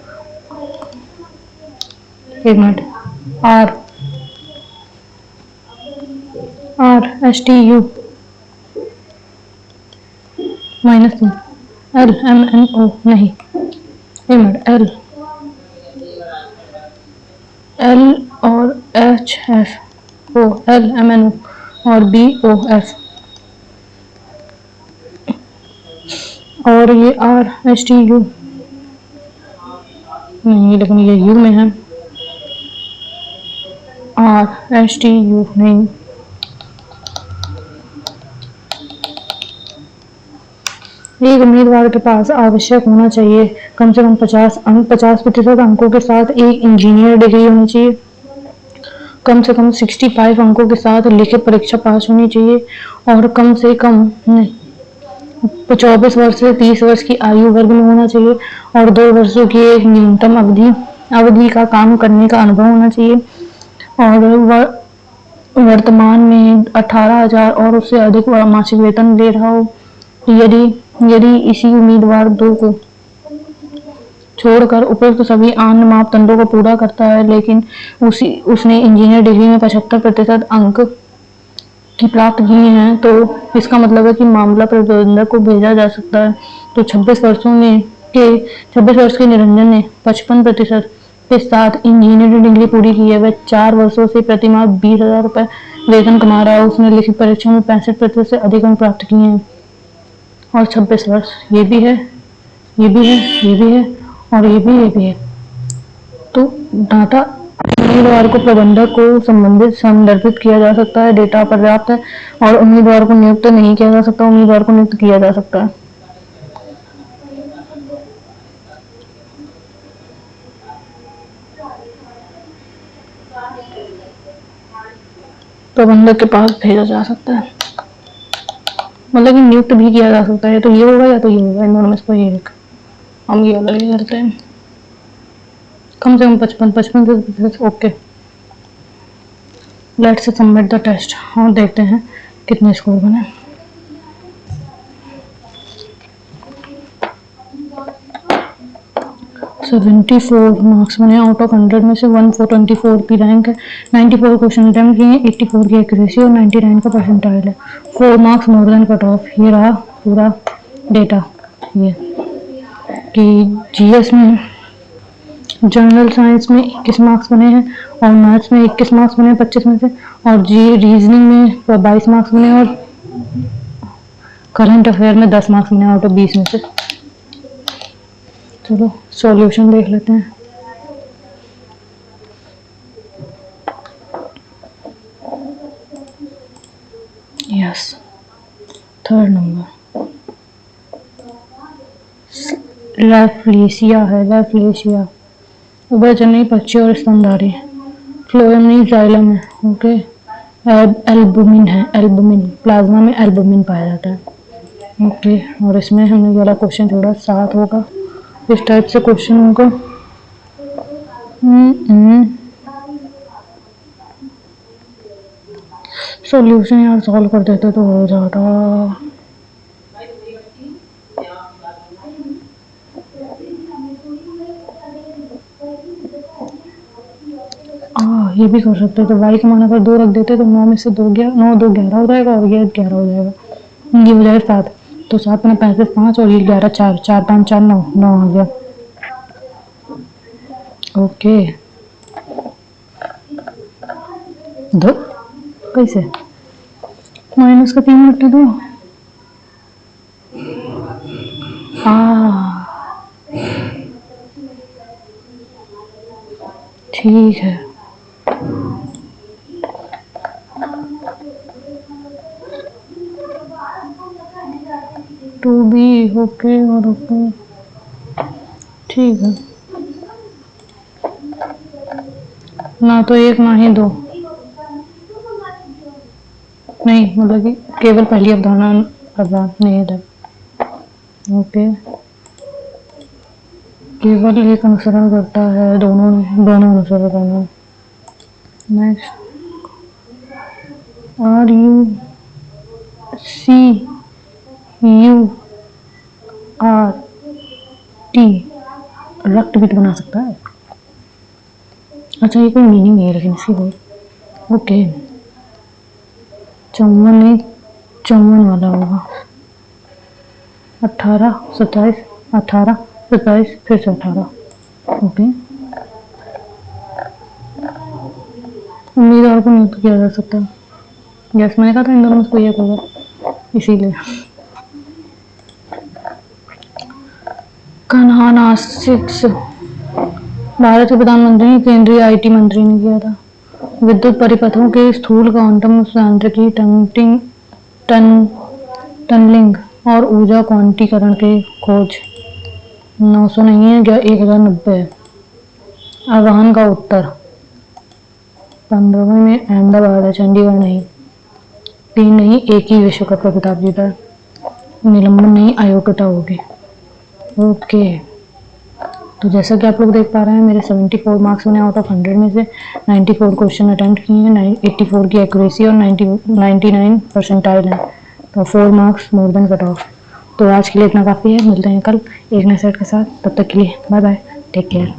एक मिनट, RSTU -3 LMNO नहीं, एक मिनट, L और HF O LMNO और BOF और ये RSTU नहीं, लेकिन ये U में है, RSTU नहीं। एक उम्मीदवार के पास आवश्यक होना चाहिए कम से कम 50% अंकों के साथ एक इंजीनियर डिग्री होनी चाहिए। कम से कम 65 अंकों के साथ लिखित परीक्षा पास होनी चाहिए और कम से कम 24 वर्ष से 30 वर्ष की आयु वर्ग में होना चाहिए और 2 वर्षों की एक न्यूनतम अवधि का काम करने का अनुभव होना चाहिए और वर्तमान में 18,000 और उससे अधिक मासिक वेतन ले रहा हो। यदि यदि इसी उम्मीदवार दो को छोड़कर उपयुक्त सभी अन्य मापदंडों को पूरा करता है, लेकिन उसने इंजीनियर डिग्री में 75% अंक की प्राप्त किए हैं, तो इसका मतलब है कि मामला प्रबंधक को भेजा जा सकता है। तो 26 वर्ष के निरंजन ने 55% के साथ इंजीनियरिंग डिग्री पूरी की है। वह 4 वर्षों से प्रतिमाह 20,000 रुपये वेतन कमा रहा है। उसने लिखित परीक्षा में 65% से अधिक अंक प्राप्त किए हैं और 26 वर्ष ये भी है, ये भी है, ये भी है और ये भी है। तो डाटा उम्मीदवार को प्रबंधक को संदर्भित किया जा सकता है। डेटा पर्याप्त है और उम्मीदवार को नियुक्त नहीं किया जा सकता, उम्मीदवार को नियुक्त किया जा सकता है। प्रबंधक के पास भेजा जा सकता है, मतलब कि नियुक्त भी किया जा सकता है। तो ये होगा या तो ये होगा, इन दोनों में से एक। हम ये अलग ही करते हैं। कम से कम 55 से okay. Let's submit the test और देखते हैं कितने स्कोर बने। So 74 मार्क्स बने आउट ऑफ 100 में से 124 की रैंक है। 94 क्वेश्चन अटेम्प्ट किए, 84 की एक्यूरेसी और 99 का परसेंटाइल है। 4 marks more than cut off. ये रहा पूरा डेटा। ये कि जीएस में, जनरल साइंस में 21 मार्क्स बने हैं और मैथ्स में 21 मार्क्स बने 25 में से और रीजनिंग में 22 मार्क्स बने और करंट अफेयर में 10 मार्क्स बने आउट ऑफ 20 में से। चलो सॉल्यूशन देख लेते हैं। यस, थर्ड नंबर रैफ्लेशिया है। रैफ्लेशिया उभयचरणीय पक्षी और स्तनधारी। फ्लोएम नहीं, जाइलम है। ओके, एल्बुमिन है। एल्बुमिन प्लाज्मा में एल्बुमिन पाया जाता है। ओके, और इसमें हमने वाला क्वेश्चन थोड़ा 7 होगा। इस टाइप से क्वेश्चन होगा। सॉल्यूशन यार सॉल्व कर देते तो हो जाता। ये भी कर सकते थे। y का मान अगर 2 रख देते तो 9 में से 2 गया, 9 2 11 हो जाएगा और ये 11 हो जाएगा। ये हो जाएगा 7। तो 7 में 35 5 और ये 11 4 4 5 4 9 9 आ गया। ओके, दो कैसे माइनस का 3 हटा दो। ठीक है। टू बी ओके और ओके, ठीक है। ना तो 1 ना ही 2, नहीं मतलब कि केवल पहली अवधारणा नहीं है। ओके, केवल एक अनुसरण करता है, दोनों अनुसरण करना। नेक्स्ट, RUCURT रक्त भी तो बना सकता है। अच्छा, ये कोई मीनिंग नहीं है लेकिन इसकी कोई। ओके, 54 नहीं, 54 वाला होगा। 18 27 18 27 फिर से 18। ओके, उम्मीदवार को नियुक्त किया जा सकता है। यस, मैंने कहा था इन दोनों में कोई एक होगा, इसीलिए। कन्हाना 6 भारत के प्रधानमंत्री ने केंद्रीय आईटी मंत्री ने किया था। विद्युत परिपथों के स्थूल क्वांटम यांत्रिकी, टनलिंग और ऊर्जा क्वांटीकरण के खोज। 900 नहीं है, 1090 है। आह्वान का उत्तर 15वीं में अहमदाबाद है, चंडीगढ़ नहीं। 3 नहीं, एक ही विश्व कप का खिताब जीता है। निलंबन नहीं, अयोग्यता होगी। ओके, तो जैसा कि आप लोग देख पा रहे हैं मेरे 74 मार्क्स बने आउट ऑफ 100 में से। 94 क्वेश्चन अटेम्प्ट किए हैं, 84 की एक्यूरेसी और 99 परसेंटाइल है, तो 4 marks more than cut off. तो आज के लिए इतना काफ़ी है, मिलते हैं कल एक नए सेट के साथ। तब तक के लिए बाय बाय, टेक केयर।